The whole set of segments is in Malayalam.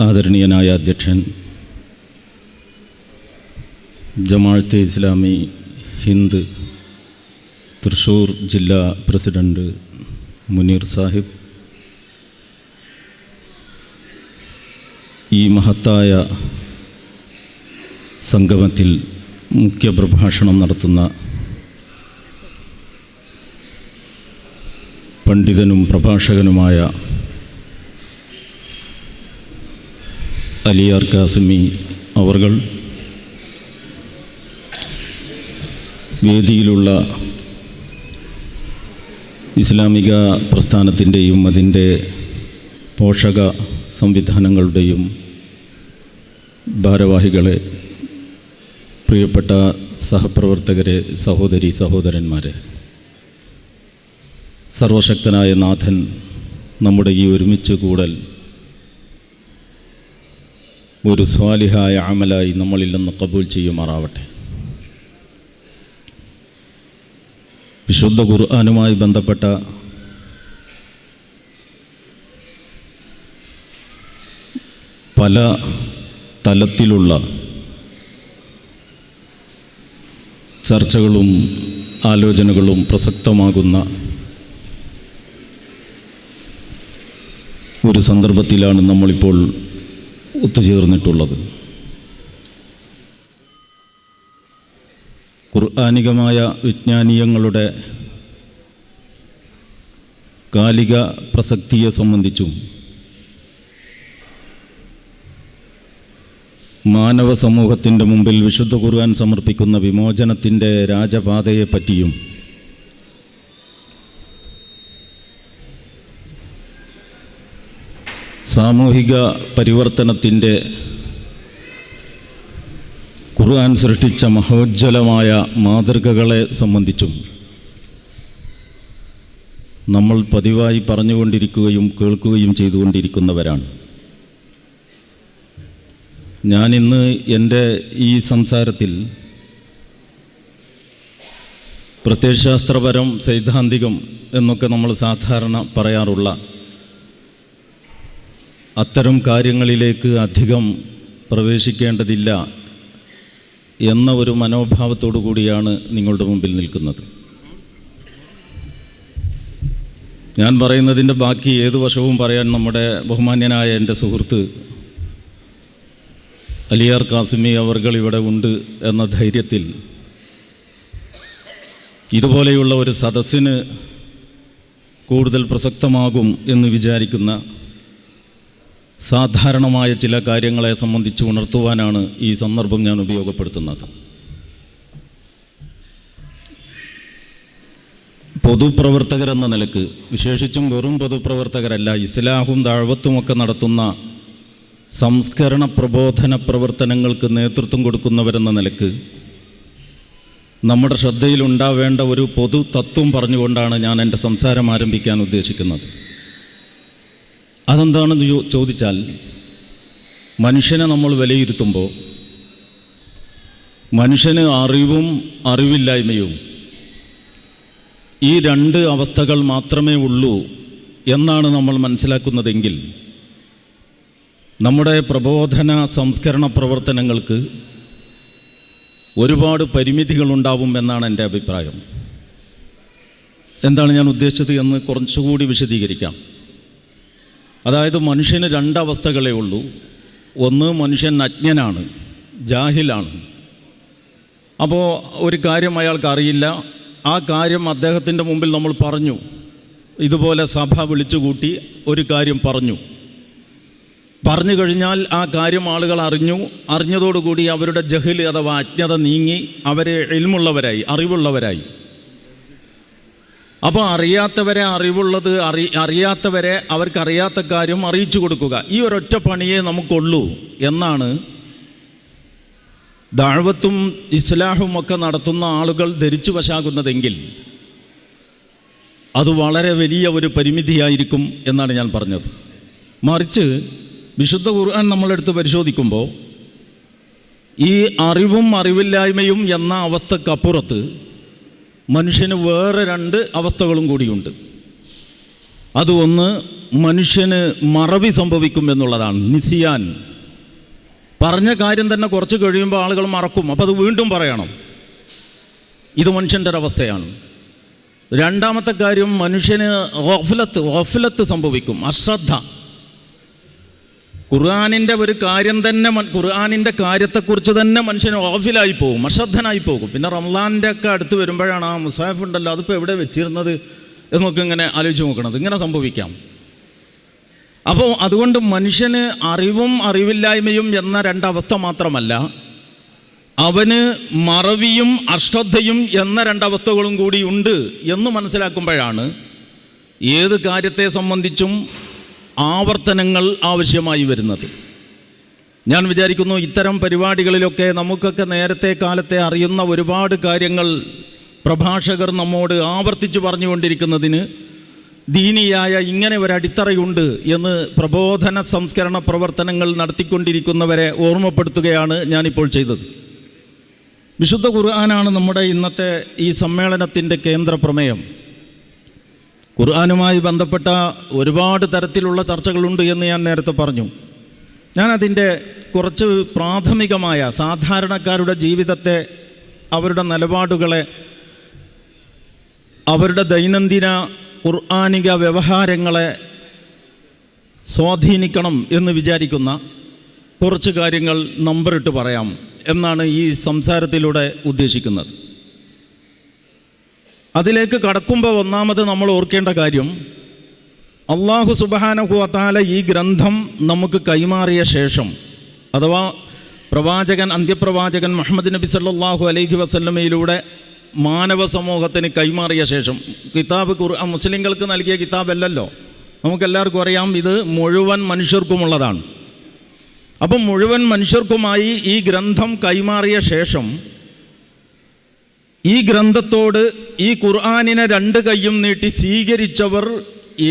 ആദരണീയനായ അധ്യക്ഷൻ, ജമാഅത്തെ ഇസ്ലാമി ഹിന്ദ് തൃശ്ശൂർ ജില്ലാ പ്രസിഡന്റ് മുനീർ സാഹിബ്, ഈ മഹത്തായ സംഗമത്തിൽ മുഖ്യപ്രഭാഷണം നടത്തുന്ന പണ്ഡിതനും പ്രഭാഷകനുമായ അലിയാർ കാസിമി അവർകൾ, വേദിയിലുള്ള ഇസ്ലാമിക പ്രസ്ഥാനത്തിൻ്റെയും അതിൻ്റെ പോഷക സംവിധാനങ്ങളുടെയും ഭാരവാഹികളെ, പ്രിയപ്പെട്ട സഹപ്രവർത്തകരെ, സഹോദരി സഹോദരന്മാരെ, സർവശക്തനായ നാഥൻ നമ്മുടെ ഈ ഒരുമിച്ച് കൂടൽ ഒരു സ്വാലിഹായ അമലായി നമ്മളിൽ നിന്ന് കബൂൽ ചെയ്യുമാറാവട്ടെ. വിശുദ്ധ ഖുർആനുമായി ബന്ധപ്പെട്ട പല തലത്തിലുള്ള ചർച്ചകളും ആലോചനകളും പ്രസക്തമാകുന്ന ഒരു സന്ദർഭത്തിലാണ് നമ്മളിപ്പോൾ ഒത്തുചേർന്നിട്ടുള്ളത്. ഖുർആനികമായ വിജ്ഞാനീയങ്ങളുടെ കാലിക പ്രസക്തിയെ സംബന്ധിച്ചും മാനവ സമൂഹത്തിൻ്റെ മുമ്പിൽ വിശുദ്ധ ഖുർആൻ സമർപ്പിക്കുന്ന വിമോചനത്തിൻ്റെ രാജപാതയെപ്പറ്റിയും സാമൂഹിക പരിവർത്തനത്തിൻ്റെ ഖുർആൻ സൃഷ്ടിച്ച മഹോജ്വലമായ മാതൃകകളെ സംബന്ധിച്ചും നമ്മൾ പതിവായി പറഞ്ഞുകൊണ്ടിരിക്കുകയും കേൾക്കുകയും ചെയ്തുകൊണ്ടിരിക്കുന്നവരാണ്. ഞാനിന്ന് എൻ്റെ ഈ സംസാരത്തിൽ പ്രത്യയശാസ്ത്രപരം, സൈദ്ധാന്തികം എന്നൊക്കെ നമ്മൾ സാധാരണ പറയാറുള്ള അത്തരം കാര്യങ്ങളിലേക്ക് അധികം പ്രവേശിക്കേണ്ടതില്ല എന്ന ഒരു മനോഭാവത്തോടു കൂടിയാണ് നിങ്ങളുടെ മുമ്പിൽ നിൽക്കുന്നത്. ഞാൻ പറയുന്നതിൻ്റെ ബാക്കി ഏതു വശവും പറയാൻ നമ്മുടെ ബഹുമാന്യനായ എൻ്റെ സുഹൃത്ത് അലിയാർ കാസിമി അവർകൾ ഇവിടെ ഉണ്ട് എന്ന ധൈര്യത്തിൽ ഇതുപോലെയുള്ള ഒരു സദസ്സിന് കൂടുതൽ പ്രസക്തമാകും എന്ന് വിചാരിക്കുന്ന സാധാരണമായ ചില കാര്യങ്ങളെ സംബന്ധിച്ച് ഉണർത്തുവാനാണ് ഈ സന്ദർഭം ഞാൻ ഉപയോഗപ്പെടുത്തുന്നത്. പൊതുപ്രവർത്തകരെന്ന നിലക്ക്, വിശേഷിച്ചും വെറും പൊതുപ്രവർത്തകരല്ല, ഇസ്ലാഹും ദഅവത്തുമൊക്കെ നടത്തുന്ന സംസ്കരണ പ്രബോധന പ്രവർത്തനങ്ങൾക്ക് നേതൃത്വം കൊടുക്കുന്നവരെന്ന നിലക്ക് നമ്മുടെ ശ്രദ്ധയിലുണ്ടാവേണ്ട ഒരു പൊതു തത്വം പറഞ്ഞുകൊണ്ടാണ് ഞാൻ എൻ്റെ സംസാരം ആരംഭിക്കാൻ ഉദ്ദേശിക്കുന്നത്. അതെന്താണെന്ന് ചോദിച്ചാൽ, മനുഷ്യനെ നമ്മൾ വിലയിരുത്തുമ്പോൾ മനുഷ്യന് അറിവും അറിവില്ലായ്മയും ഈ രണ്ട് അവസ്ഥകൾ മാത്രമേ ഉള്ളൂ എന്നാണ് നമ്മൾ മനസ്സിലാക്കുന്നതെങ്കിൽ നമ്മുടെ പ്രബോധന സംസ്കരണ പ്രവർത്തനങ്ങൾക്ക് ഒരുപാട് പരിമിതികളുണ്ടാവും എന്നാണ് എൻ്റെ അഭിപ്രായം. എന്താണ് ഞാൻ ഉദ്ദേശിച്ചത് എന്ന് കുറച്ചുകൂടി വിശദീകരിക്കാം. അതായത് മനുഷ്യന് രണ്ടവസ്ഥകളേ ഉള്ളൂ. ഒന്ന്, മനുഷ്യൻ അജ്ഞനാണ്, ജാഹിലാണ്. അപ്പോൾ ഒരു കാര്യം അയാൾക്ക് അറിയില്ല. ആ കാര്യം അദ്ദേഹത്തിൻ്റെ മുമ്പിൽ നമ്മൾ പറഞ്ഞു, ഇതുപോലെ സഭ വിളിച്ചുകൂട്ടി ഒരു കാര്യം പറഞ്ഞു കഴിഞ്ഞാൽ ആ കാര്യം ആളുകൾ അറിഞ്ഞതോടുകൂടി അവരുടെ ജഹൽ അഥവാ അജ്ഞത നീങ്ങി അവരെ ഇൽമുള്ളവരായി, അറിവുള്ളവരായി. അപ്പോൾ അറിയാത്തവരെ അറിയാത്തവരെ അവർക്കറിയാത്ത കാര്യം അറിയിച്ചു കൊടുക്കുക, ഈ ഒരൊറ്റ പണിയേ നമുക്കുള്ളൂ എന്നാണ് ദഅവത്തും ഇസ്ലാഹും ഒക്കെ നടത്തുന്ന ആളുകൾ ധരിച്ചു വശാകുന്നതെങ്കിൽ അത് വളരെ വലിയ ഒരു പരിമിതിയായിരിക്കും എന്നാണ് ഞാൻ പറഞ്ഞത്. മറിച്ച് വിശുദ്ധ ഖുർആൻ നമ്മളെടുത്ത് പരിശോധിക്കുമ്പോൾ ഈ അറിവും അറിവില്ലായ്മയും എന്ന അവസ്ഥക്കപ്പുറത്ത് മനുഷ്യന് വേറെ രണ്ട് അവസ്ഥകളും കൂടിയുണ്ട്. അത് ഒന്ന് മനുഷ്യന് മറവി സംഭവിക്കും എന്നുള്ളതാണ്. നിസിയാൻ, പറഞ്ഞ കാര്യം തന്നെ കുറച്ച് കഴിയുമ്പോൾ ആളുകൾ മറക്കും, അപ്പോൾ അത് വീണ്ടും പറയണം. ഇത് മനുഷ്യൻ്റെ ഒരവസ്ഥയാണ്. രണ്ടാമത്തെ കാര്യം, മനുഷ്യന് ഗഫ്ലത്ത് സംഭവിക്കും, അശ്രദ്ധ. ഖുർആനിൻ്റെ ഒരു കാര്യം തന്നെ, ഖുർആനിൻ്റെ കാര്യത്തെക്കുറിച്ച് തന്നെ മനുഷ്യന് ഗാഫിലായി പോകും, അശ്രദ്ധനായി പോകും. പിന്നെ റമളാൻ്റെ ഒക്കെ അടുത്ത് വരുമ്പോഴാണ് ആ മുസാഫ് ഉണ്ടല്ലോ അതിപ്പോൾ എവിടെ വെച്ചിരുന്നത് എന്നൊക്കെ ഇങ്ങനെ ആലോചിച്ച് നോക്കണത്. ഇങ്ങനെ സംഭവിക്കാം. അപ്പോൾ അതുകൊണ്ട് മനുഷ്യന് അറിവും അറിവില്ലായ്മയും എന്ന രണ്ടവസ്ഥ മാത്രമല്ല, അവന് മറവിയും അശ്രദ്ധയും എന്ന രണ്ടവസ്ഥകളും കൂടി ഉണ്ട് എന്ന് മനസ്സിലാക്കുമ്പോഴാണ് ഏത് കാര്യത്തെ സംബന്ധിച്ചും ആവർത്തനങ്ങൾ ആവശ്യമായി വരുന്നത്. ഞാൻ വിചാരിക്കുന്നു ഇത്തരം പരിപാടികളിലൊക്കെ നമുക്കൊക്കെ നേരത്തെ കാലത്തെ അറിയുന്ന ഒരുപാട് കാര്യങ്ങൾ പ്രഭാഷകർ നമ്മോട് ആവർത്തിച്ച് പറഞ്ഞുകൊണ്ടിരിക്കുന്നതിന് ദീനിയായ ഇങ്ങനെ ഒരടിത്തറയുണ്ട് എന്ന് പ്രബോധന സംസ്കരണ പ്രവർത്തനങ്ങൾ നടത്തിക്കൊണ്ടിരിക്കുന്നവരെ ഓർമ്മപ്പെടുത്തുകയാണ് ഞാനിപ്പോൾ ചെയ്തത്. വിശുദ്ധ ഖുർആനാണ് നമ്മുടെ ഇന്നത്തെ ഈ സമ്മേളനത്തിൻ്റെ കേന്ദ്ര പ്രമേയം. ഖുർആനുമായി ബന്ധപ്പെട്ട ഒരുപാട് തരത്തിലുള്ള ചർച്ചകളുണ്ട് എന്ന് ഞാൻ നേരത്തെ പറഞ്ഞു. ഞാനതിൻ്റെ കുറച്ച് പ്രാഥമികമായ സാധാരണക്കാരുടെ ജീവിതത്തെ, അവരുടെ നിലപാടുകളെ, അവരുടെ ദൈനംദിന ഖുർആനിക വ്യവഹാരങ്ങളെ സ്വാധീനിക്കണം എന്ന് വിചാരിക്കുന്ന കുറച്ച് കാര്യങ്ങൾ നമ്പറിട്ട് പറയാം എന്നാണ് ഈ സംസാരത്തിലൂടെ ഉദ്ദേശിക്കുന്നത്. അതിലേക്ക് കടക്കുമ്പോൾ ഒന്നാമത് നമ്മൾ ഓർക്കേണ്ട കാര്യം, അല്ലാഹു സുബ്ഹാനഹു വ തആല ഈ ഗ്രന്ഥം നമുക്ക് കൈമാറിയ ശേഷം, അഥവാ അന്ത്യപ്രവാചകൻ മുഹമ്മദ് നബി സല്ലല്ലാഹു അലൈഹി വസല്ലമയിലൂടെ മാനവ സമൂഹത്തിന് കൈമാറിയ ശേഷം, കിതാബ് ഖുർആൻ മുസ്ലിങ്ങൾക്ക് നൽകിയ കിതാബല്ലല്ലോ, നമുക്കെല്ലാവർക്കും അറിയാം ഇത് മുഴുവൻ മനുഷ്യർക്കുമുള്ളതാണ്. അപ്പം മുഴുവൻ മനുഷ്യർക്കുമായി ഈ ഗ്രന്ഥം കൈമാറിയ ശേഷം ഈ ഗ്രന്ഥത്തോട്, ഈ ഖുർആനിനെ രണ്ട് കൈയും നീട്ടി സ്വീകരിച്ചവർ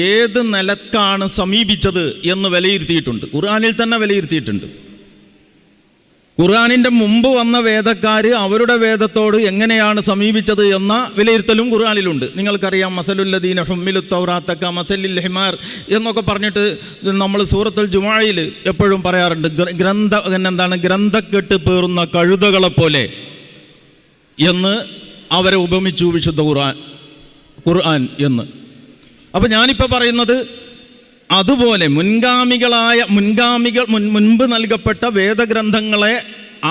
ഏത് നിലക്കാണ് സമീപിച്ചത് എന്ന് വിലയിരുത്തിയിട്ടുണ്ട്. ഖുർആനിൽ തന്നെ വിലയിരുത്തിയിട്ടുണ്ട്. ഖുർആനിൻ്റെ മുമ്പ് വന്ന വേദക്കാർ അവരുടെ വേദത്തോട് എങ്ങനെയാണ് സമീപിച്ചത് എന്ന വിലയിരുത്തലും ഖുർആനിലുണ്ട്. നിങ്ങൾക്കറിയാം, മസലുല്ലദീന ഹുമ്മിലു തൗറാത്ത കമസലിൽ ഹിമാർ എന്നൊക്കെ പറഞ്ഞിട്ട് നമ്മൾ സൂറത്തുൽ ജുമുഅയിൽ എപ്പോഴും പറയാറുണ്ട്, ഗ്രന്ഥക്കെട്ട് പേറുന്ന കഴുതകളെപ്പോലെ എന്ന് അവരെ ഉപമിച്ചു വിശുദ്ധ ഖുർആൻ എന്ന്. അപ്പോൾ ഞാനിപ്പോൾ പറയുന്നത് അതുപോലെ മുൻപ് നൽകപ്പെട്ട വേദഗ്രന്ഥങ്ങളെ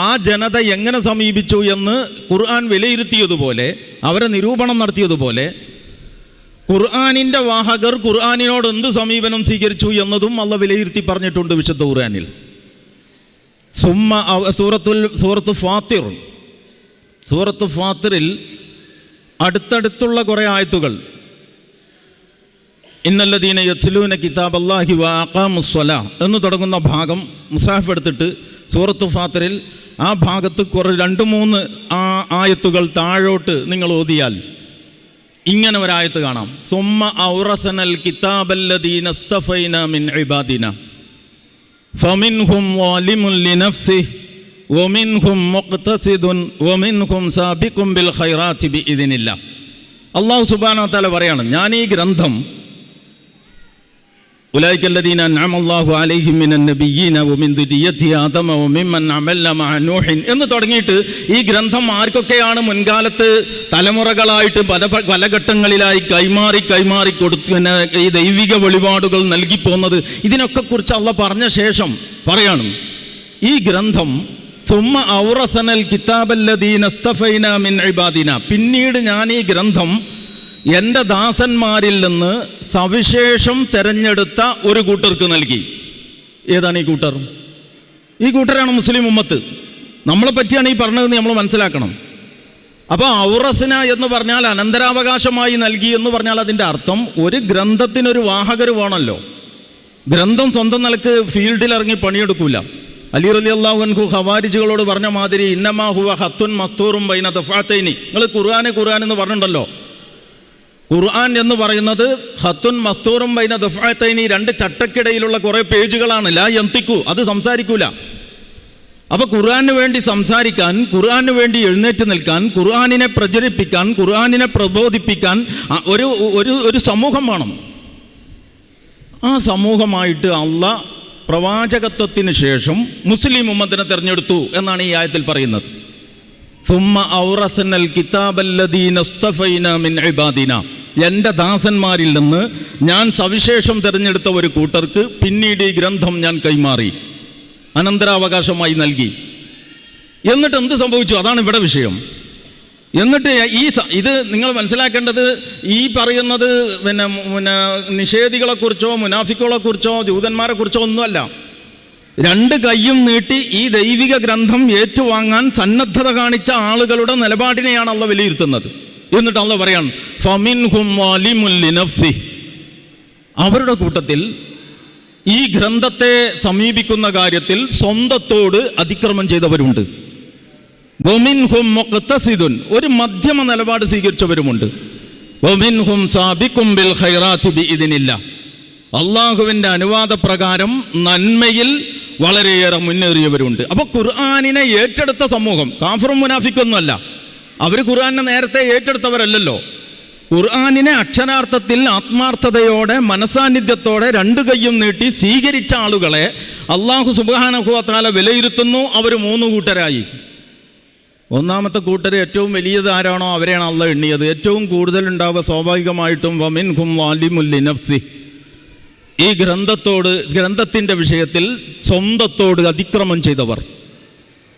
ആ ജനത എങ്ങനെ സമീപിച്ചു എന്ന് ഖുർആൻ വിലയിരുത്തിയതുപോലെ, അവരെ നിരൂപണം നടത്തിയതുപോലെ, ഖുർആനിൻ്റെ വാഹകർ ഖുർആനിനോട് എന്ത് സമീപനം സ്വീകരിച്ചു എന്നതും അള്ളാഹ് വിലയിരുത്തി പറഞ്ഞിട്ടുണ്ട് വിശുദ്ധ ഖുർആനിൽ. സൂറത്ത് ഫാത്തിറിൽ അടുത്തടുത്തുള്ള കുറേ ആയത്തുകൾ, ഇന്നല്ലദീന യത്ലൂന കിതാബല്ലാഹി വ അഖാമുസ്സലാ എന്ന് തുടങ്ങുന്ന ഭാഗം മുസാഫ് എടുത്തിട്ട് സൂറത്ത് ഫാത്തിറിൽ ആ ഭാഗത്ത് 2-3 ആയത്തുകൾ താഴോട്ട് നിങ്ങൾ ഓതിയാൽ ഇങ്ങനെ ഒരായത്ത് കാണാം, സുമ്മ ഔറസനൽ കിതാബല്ലദീന ഇസ്തഫൈന മിൻ ഇബാദിന ഫമിൻഹും വാലിമുൻ ലിനഫ്സിഹി വമിൻഹും മുഖ്തസിദുൻ വമിൻഹും സാബിഖുൻ ബിൽ ഖൈറാത്തി ബിഇദ്നില്ലാഹ്. അല്ലാഹു സുബ്ഹാനഹു വ തആല പറയാണ്, ഞാൻ ഈ ഗ്രന്ഥം ഉലൈകല്ലദീന അൻഅമല്ലാഹു അലൈഹിം മിനൻ നബിയ്യീന വമിൻ ദുരിയത്തി ആദമ വമിമ്മൻ അമൽന മഅ നൂഹിൻ എന്ന് തുടങ്ങിയിട്ട് ഈ ഗ്രന്ഥം ആർക്കൊക്കെയാണ് മുൻകാലത്ത് തലമുറകളായിട്ട് പല ഘട്ടങ്ങളിലായി കൈമാറി കൊടുത്തു ഈ ദൈവിക വെളിപാടുകൾ നൽകിപ്പോന്നത്, ഇതിനൊക്കെ കുറിച്ച് അള്ളാഹ് പറഞ്ഞ ശേഷം പറയാണ്, ഈ ഗ്രന്ഥം സുമ്മ ഔറസനൽ കിതാബല്ലദീന ഇസ്തഫൈന മിൻ ഇബാദിന, പിന്നീട് ഞാൻ ഈ ഗ്രന്ഥം എൻ്റെ ദാസന്മാരിൽ നിന്ന് സവിശേഷം തെരഞ്ഞെടുത്ത ഒരു കൂട്ടർക്ക് നൽകി. ഏതാണ് ഈ കൂട്ടർ? ഈ കൂട്ടരാണ് മുസ്ലിം ഉമ്മത്ത്. നമ്മളെ പറ്റിയാണ് ഈ പറഞ്ഞതെന്ന് നമ്മൾ മനസ്സിലാക്കണം. അപ്പോൾ ഔറസന എന്ന് പറഞ്ഞാൽ അനന്തരാവകാശമായി നൽകി എന്ന് പറഞ്ഞാൽ അതിൻ്റെ അർത്ഥം ഒരു ഗ്രന്ഥത്തിനൊരു വാഹകർ വേണമല്ലോ. ഗ്രന്ഥം സ്വന്തം നിലക്ക് ഫീൽഡിൽ ഇറങ്ങി പണിയെടുക്കൂല. അലി റളിയല്ലാഹു അൻഹു ഖവാരിജുകളോട് പറഞ്ഞ മാതിരി ഇന്നമാ ഹുവ ഖത്തുൻ മസ്തൂറും ബൈന ദഫഅതൈനി, നിങ്ങൾ ഖുർആൻ എന്ന് പറഞ്ഞിട്ടുണ്ടല്ലോ. ഖുർആൻ എന്ന് പറയുന്നത് ഖത്തുൻ മസ്തൂറും ബൈന ദഫഅതൈനി, 2 ചട്ടക്കിടയിലുള്ള കുറേ പേജുകളാണ്. ലാ യന്തിഖു, അത് സംസാരിക്കൂല. അപ്പോൾ ഖുർആന് വേണ്ടി സംസാരിക്കാൻ, ഖുർആന് വേണ്ടി എഴുന്നേറ്റ് നിൽക്കാൻ, ഖുർആനിനെ പ്രചരിപ്പിക്കാൻ, ഖുർആനിനെ പ്രബോധിപ്പിക്കാൻ ഒരു സമൂഹം വേണം. ആ സമൂഹമായിട്ട് അള്ളാഹ് പ്രവാചകത്വത്തിന് ശേഷം മുസ്ലിം ഉമ്മത്തിനെ തിരഞ്ഞെടുത്തു എന്നാണ് ഈ ആയത്തിൽ പറയുന്നത്. സുമ്മ ഔറസനൽ കിതാബല്ലദീന ഇസ്തഫൈന മിൻ ഇബാദിന, എൻ്റെ ദാസന്മാരിൽ നിന്ന് ഞാൻ സവിശേഷം തിരഞ്ഞെടുത്ത ഒരു കൂട്ടർക്ക് പിന്നീട് ഈ ഗ്രന്ഥം ഞാൻ കൈമാറി, അനന്തരാവകാശമായി നൽകി. എന്നിട്ട് എന്ത് സംഭവിച്ചു? അതാണ് ഇവിടെ വിഷയം. എന്നിട്ട് ഇത് നിങ്ങൾ മനസ്സിലാക്കേണ്ടത് ഈ പറയുന്നത് പിന്നെ നിഷേധികളെക്കുറിച്ചോ മുനാഫിക്കുകളെക്കുറിച്ചോ ജൂതന്മാരെക്കുറിച്ചോ ഒന്നുമല്ല. രണ്ട് കൈയും നീട്ടി ഈ ദൈവിക ഗ്രന്ഥം ഏറ്റുവാങ്ങാൻ സന്നദ്ധത കാണിച്ച ആളുകളുടെ നിലപാടിനെയാണ് അള്ളാഹ് വിലയിരുത്തുന്നത്. എന്നിട്ട് അള്ളാഹ് പറയാണ് ഫമിൻഹും വാലിമുൻ ലിനഫ്സിഹി, അവരുടെ കൂട്ടത്തിൽ ഈ ഗ്രന്ഥത്തെ സമീപിക്കുന്ന കാര്യത്തിൽ സ്വന്തത്തോട് അതിക്രമം ചെയ്തവരുണ്ട്. വമിൻഹും മുഖ്തസിദുൻ, ഒരു മധ്യമ നിലപാട് സ്വീകരിച്ചവരുമുണ്ട്. വമിൻഹും സാബിഖും ബിൽ ഖൈറാത്തി ബിഇദ്നില്ലാഹ്, അള്ളാഹുവിൻ്റെ അനുവാദപ്രകാരം നന്മയിൽ വളരെയേറെ മുന്നേറിയവരുണ്ട്. അപ്പോൾ ഖുർആനിനെ ഏറ്റെടുത്ത സമൂഹം കാഫിറും മുനാഫിക്കൊന്നുമല്ല. അവർ ഖുർആനിനെ നേരത്തെ ഏറ്റെടുത്തവരല്ലല്ലോ. ഖുർആനിനെ അക്ഷരാർത്ഥത്തിൽ ആത്മാർത്ഥതയോടെ മനസാന്നിധ്യത്തോടെ രണ്ട് കൈയും നീട്ടി സ്വീകരിച്ച ആളുകളെ അള്ളാഹു സുബ്ഹാനഹു വ തആല വിലയിരുത്തുന്നു. അവർ മൂന്ന് കൂട്ടരായി. ഒന്നാമത്തെ കൂട്ടർ ഏറ്റവും വലിയത് ആരാണോ അവരെയാണ് അള്ളാഹ് എണ്ണിയത്. ഏറ്റവും കൂടുതൽ ഉണ്ടാവുക സ്വാഭാവികമായിട്ടും വമിൻഹും വാലിമുൻ ലിനഫ്സിഹി, ഈ ഗ്രന്ഥത്തിൻ്റെ വിഷയത്തിൽ സ്വന്തത്തോട് അതിക്രമം ചെയ്തവർ.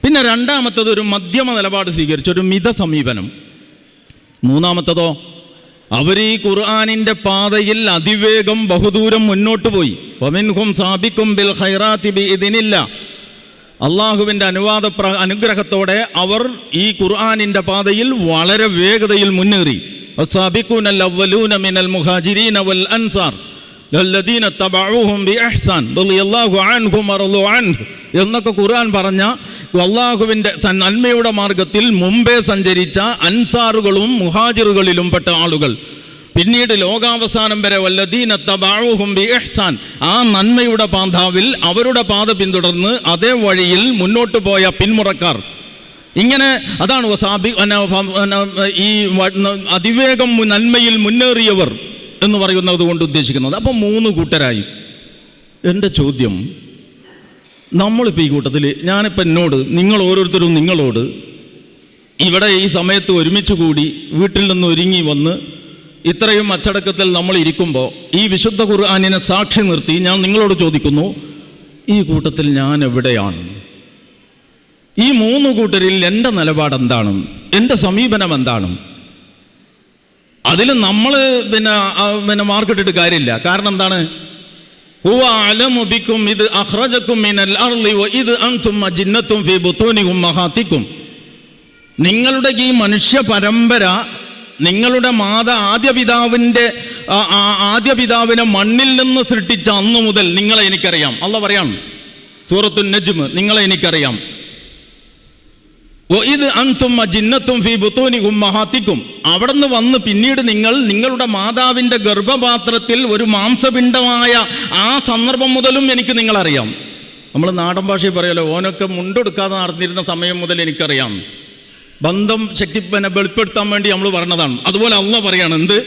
പിന്നെ രണ്ടാമത്തത് ഒരു മധ്യമ നിലപാട് സ്വീകരിച്ച ഒരു മിത സമീപനം. മൂന്നാമത്തതോ അവർ ഈ ഖുർആനിൻ്റെ പാതയിൽ അതിവേഗം ബഹുദൂരം മുന്നോട്ട് പോയി. വമിൻഹും സാബിഖും ബിൽ ഖൈറാത്തി ബിഇദ്നില്ലാഹ്, അള്ളാഹുവിൻ്റെ അനുഗ്രഹത്തോടെ അവർ ഈ ഖുർആനിൻ്റെ പാതയിൽ വളരെ വേഗതയിൽ മുന്നേറി. വസ്സാബിഖൂനൽ അവ്വലൂന മിനൽ മുഹാജിരീന വൽ അൻസാർ ലല്ലദീന തബഊഹും ബിഇഹ്സാൻ റളിയല്ലാഹു അൻഹും വറളു അൻഹു എന്നൊക്കെ ഖുർആൻ പറഞ്ഞ അള്ളാഹുവിൻ്റെ നന്മയുടെ മാർഗത്തിൽ മുമ്പേ സഞ്ചരിച്ച അൻസാറുകളും മുഹാജിറുകളിലും പെട്ട ആളുകൾ, പിന്നീട് ലോകാവസാനം വരെ വല്ലദീന തബഊഹും ബിഇഹ്സാൻ, ആ നന്മയുടെ പാന്താവിൽ അവരുടെ പാത പിന്തുടർന്ന് അതേ വഴിയിൽ മുന്നോട്ട് പോയ പിന്മുറക്കാർ. ഇങ്ങനെ അതാണ് ഈ അതിവേഗം നന്മയിൽ മുന്നേറിയവർ എന്ന് പറയുന്നത് കൊണ്ട് ഉദ്ദേശിക്കുന്നത്. അപ്പം മൂന്ന് കൂട്ടരായി. എൻ്റെ ചോദ്യം, നമ്മളിപ്പോൾ ഈ കൂട്ടത്തിൽ ഞാനിപ്പോൾ നിങ്ങൾ ഓരോരുത്തരും നിങ്ങളോട് ഇവിടെ ഈ സമയത്ത് ഒരുമിച്ച് കൂടി വീട്ടിൽ നിന്ന് ഒരുങ്ങി വന്ന് ഇത്രയും അച്ചടക്കത്തിൽ നമ്മൾ ഇരിക്കുമ്പോൾ ഈ വിശുദ്ധ ഖുർആനിനെ സാക്ഷി നിർത്തി ഞാൻ നിങ്ങളോട് ചോദിക്കുന്നു, ഈ കൂട്ടത്തിൽ ഞാൻ എവിടെയാണ്? ഈ മൂന്ന് കൂട്ടരിൽ എൻ്റെ നിലപാടെന്താണ്? എൻ്റെ സമീപനം എന്താണ്? അതിൽ നമ്മൾ പിന്നെ മാർക്കിട്ടിട്ട് കാര്യമില്ല. കാരണം എന്താണ്? ഹുവ അലമു ബിക്കും ഇത് അഖ്റജക്കും മിനൽ അർളി വഇദ് അൻതും അജിന്നത്തും ഫീ ബുതൂനി ഉമ്മഹാതിക്കും, നിങ്ങളുടെ ഈ മനുഷ്യ പരമ്പര നിങ്ങളുടെ ആദ്യപിതാവിനെ മണ്ണിൽ നിന്ന് സൃഷ്ടിച്ച അന്നു മുതൽ നിങ്ങളെ എനിക്കറിയാം. അള്ളാഹ് പറയാണ് സൂറത്തുൻ നജ്മ്, നിങ്ങളെ എനിക്കറിയാം. വഇദ് അൻതും അജിന്നത്തും ഫീ ബുതൂനി ഉമ്മഹാതിക്കും, അവിടുന്ന് വന്ന് പിന്നീട് നിങ്ങളുടെ മാതാവിൻ്റെ ഗർഭപാത്രത്തിൽ ഒരു മാംസപിണ്ഡമായ ആ സന്ദർഭം മുതലും എനിക്ക് നിങ്ങളറിയാം. നമ്മൾ നാടൻ ഭാഷയിൽ പറയല്ലോ, ഓനൊക്കെ മുണ്ടെടുക്കാതെ നടന്നിരുന്ന സമയം മുതൽ എനിക്കറിയാം. ബന്ധം വെളിപ്പെടുത്താൻ വേണ്ടി നമ്മൾ പറഞ്ഞതാണ്. അതുപോലെ അള്ളാഹ് പറയാണ് എന്ത്?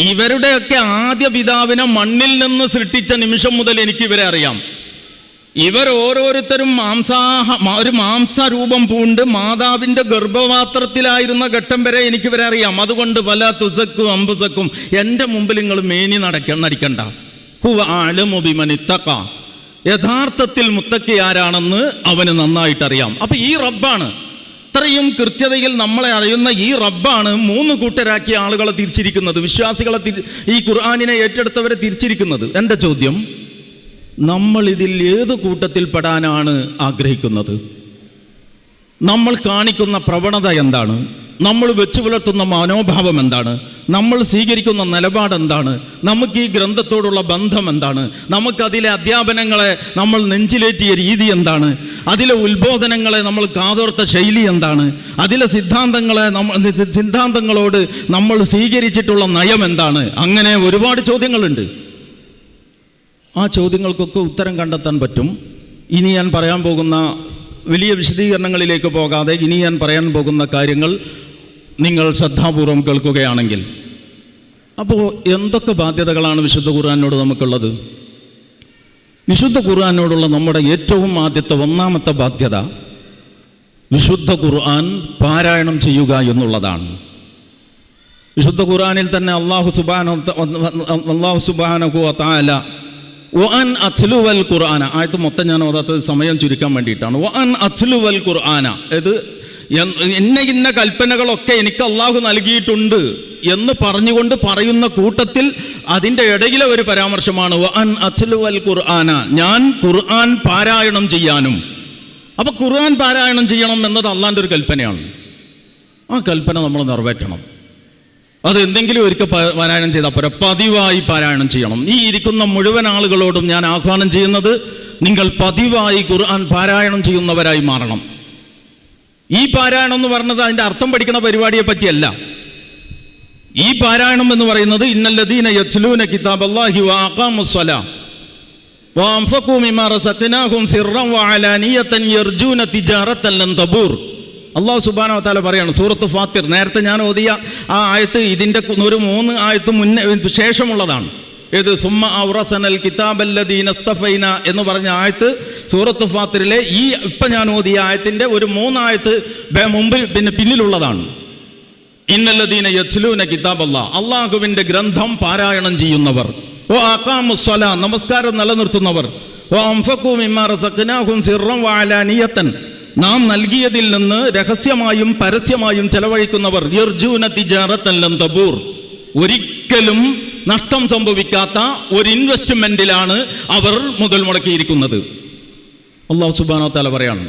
ഇവരുടെയൊക്കെ ആദ്യ പിതാവിനെ മണ്ണിൽ നിന്ന് സൃഷ്ടിച്ച നിമിഷം മുതൽ എനിക്ക് ഇവരെ അറിയാം. ഇവർ ഓരോരുത്തരും ഒരു മാംസരൂപം പൂണ്ട് മാതാവിൻ്റെ ഗർഭപാത്രത്തിലായിരുന്ന ഘട്ടം വരെ എനിക്കിവരെ അറിയാം. അതുകൊണ്ട് വലാ തുസക്കും അംബുസക്കും, എൻ്റെ മുമ്പിൽ നിങ്ങൾ മേനി നടിക്കണ്ട. ഹുവ അഅലമു ബിമനിത്തഖ, യഥാർത്ഥത്തിൽ മുത്തഖി ആരാണെന്ന് അവന് നന്നായിട്ടറിയാം. അപ്പം ഈ റബ്ബാണ്, ഇത്രയും കൃത്യതയിൽ നമ്മളെ അറിയുന്ന ഈ റബ്ബാണ് മൂന്ന് കൂട്ടരാക്കിയ ആളുകളെ തിരിച്ചിരിക്കുന്നത്, വിശ്വാസികളെ ഈ ഖുർആനിനെ ഏറ്റെടുത്തവരെ തിരിച്ചിരിക്കുന്നത്. എൻ്റെ ചോദ്യം, നമ്മൾ ഇതിൽ ഏത് കൂട്ടത്തിൽ പെടാനാണ് ആഗ്രഹിക്കുന്നത്? നമ്മൾ കാണിക്കുന്ന പ്രവണത എന്താണ്? നമ്മൾ വെച്ചു പുലർത്തുന്ന മനോഭാവം എന്താണ്? നമ്മൾ സ്വീകരിക്കുന്ന നിലപാട് എന്താണ്? നമുക്ക് ഈ ഗ്രന്ഥത്തോടുള്ള ബന്ധം എന്താണ്? നമുക്കതിലെ അധ്യാപനങ്ങളെ നമ്മൾ നെഞ്ചിലേറ്റിയ രീതി എന്താണ്? അതിലെ ഉത്ബോധനങ്ങളെ നമ്മൾ കാതോർത്ത ശൈലി എന്താണ്? അതിലെ സിദ്ധാന്തങ്ങളോട് നമ്മൾ സ്വീകരിച്ചിട്ടുള്ള നയം എന്താണ്? അങ്ങനെ ഒരുപാട് ചോദ്യങ്ങളുണ്ട്. ആ ചോദ്യങ്ങൾക്കൊക്കെ ഉത്തരം കണ്ടെത്താൻ പറ്റും. ഇനി ഞാൻ പറയാൻ പോകുന്ന വലിയ വിശദീകരണങ്ങളിലേക്ക് പോകാതെ ഇനി ഞാൻ പറയാൻ പോകുന്ന കാര്യങ്ങൾ നിങ്ങൾ ശ്രദ്ധാപൂർവം കേൾക്കുകയാണെങ്കിൽ. അപ്പോൾ എന്തൊക്കെ ബാധ്യതകളാണ് വിശുദ്ധ ഖുർആനോട് നമുക്കുള്ളത്? വിശുദ്ധ ഖുർആനോടുള്ള നമ്മുടെ ഏറ്റവും ആദ്യത്തെ ഒന്നാമത്തെ ബാധ്യത വിശുദ്ധ ഖുർആൻ പാരായണം ചെയ്യുക എന്നുള്ളതാണ്. വിശുദ്ധ ഖുർആനിൽ തന്നെ അല്ലാഹു സുബ്ഹാനഹു വ തആല വഅൻ അത്ലുവൽ ഖുർആന, ആയത്ത് മൊത്തം ഞാൻ ഓതാത്തത് സമയം ചുരുക്കാൻ വേണ്ടിയിട്ടാണ്. വഅൻ അത്ലുവൽ ഖുർആന, ഇത് ഇന്ന കൽപ്പനകളൊക്കെ എനിക്ക് അള്ളാഹു നൽകിയിട്ടുണ്ട് എന്ന് പറഞ്ഞുകൊണ്ട് പറയുന്ന കൂട്ടത്തിൽ അതിൻ്റെ ഇടയിലെ ഒരു പരാമർശമാണ് വഅൻ അത്ലുവൽ ഖുർആന, ഞാൻ ഖുർആൻ പാരായണം ചെയ്യാനും. അപ്പൊ ഖുർആൻ പാരായണം ചെയ്യണം എന്നത് അള്ളാൻ്റെ ഒരു കൽപ്പനയാണ്. ആ കൽപ്പന നമ്മൾ നിറവേറ്റണം. അത് എന്തെങ്കിലും ഒരിക്കൽ പാരായണം ചെയ്താൽ പോരാ, പതിവായി പാരായണം ചെയ്യണം. ഈ ഇരിക്കുന്ന മുഴുവൻ ആളുകളോടും ഞാൻ ആഹ്വാനം ചെയ്യുന്നത്, നിങ്ങൾ പതിവായി ഖുർആൻ പാരായണം ചെയ്യുന്നവരായി മാറണം. ഈ പാരായണം എന്ന് പറഞ്ഞത് അതിൻ്റെ അർത്ഥം പഠിക്കുന്ന പരിപാടിയെ പറ്റിയല്ല. ഈ പാരായണം എന്ന് പറയുന്നത് ഇന്നല്ലദീന യത്ലൂന കിതാബല്ലാഹി വഅഖാമുസ്സലാ വഅൻഫഖൂ മിമ്മാ റസഖ്നാഹും സിർറൻ വഅലാനിയതൻ യർജൂന തിജാറതൻ ലൻ തബൂർ. അല്ലാഹു സുബ്ഹാനഹു വ തആല പറയാണ് സൂറത്ത് ഫാത്തിർ. നേരത്തെ ഞാൻ ഓതിയ ആ ആയത്ത് ഇതിൻ്റെ ഒരു 3 ആയത്ത് മുന്നേ ശേഷമുള്ളതാണ്. ഏത് സുമ്മ ഔറസനൽ കിതാബല്ലദീന ഇസ്തഫൈന എന്ന് പറഞ്ഞ ആയത്ത് സൂറത്ത് ഫാത്തിറിലെ ഈ ഇപ്പം ഞാൻ ഓതിയ ആയത്തിൻ്റെ ഒരു 3 ആയത്ത് മുമ്പിൽ പിന്നിലുള്ളതാണ്. ഇന്നല്ലദീന യത്ലൂന കിതാബല്ലാഹ്, അള്ളാഹുവിൻ്റെ ഗ്രന്ഥം പാരായണം ചെയ്യുന്നവർ, വ അഖാമുസ്സലാ, നമസ്കാരം നിലനിർത്തുന്നവർ, വ അൻഫഖൂ മിമ്മാ റസഖ്നാഹും സിർറൻ വഅലാനിയതൻ, നാം നൽകിയതിൽ നിന്ന് രഹസ്യമായും പരസ്യമായും ചെലവഴിക്കുന്നവർ, യർജൂന തിജാറതൻ ലൻ തബൂർ, ഒരിക്കലും നഷ്ടം സംഭവിക്കാത്ത ഒരു ഇൻവെസ്റ്റ്മെന്റിലാണ് അവർ മുതൽ മുടക്കിയിരിക്കുന്നത്. അല്ലാഹു സുബ്ഹാനഹു വ തആല പറയാണ്.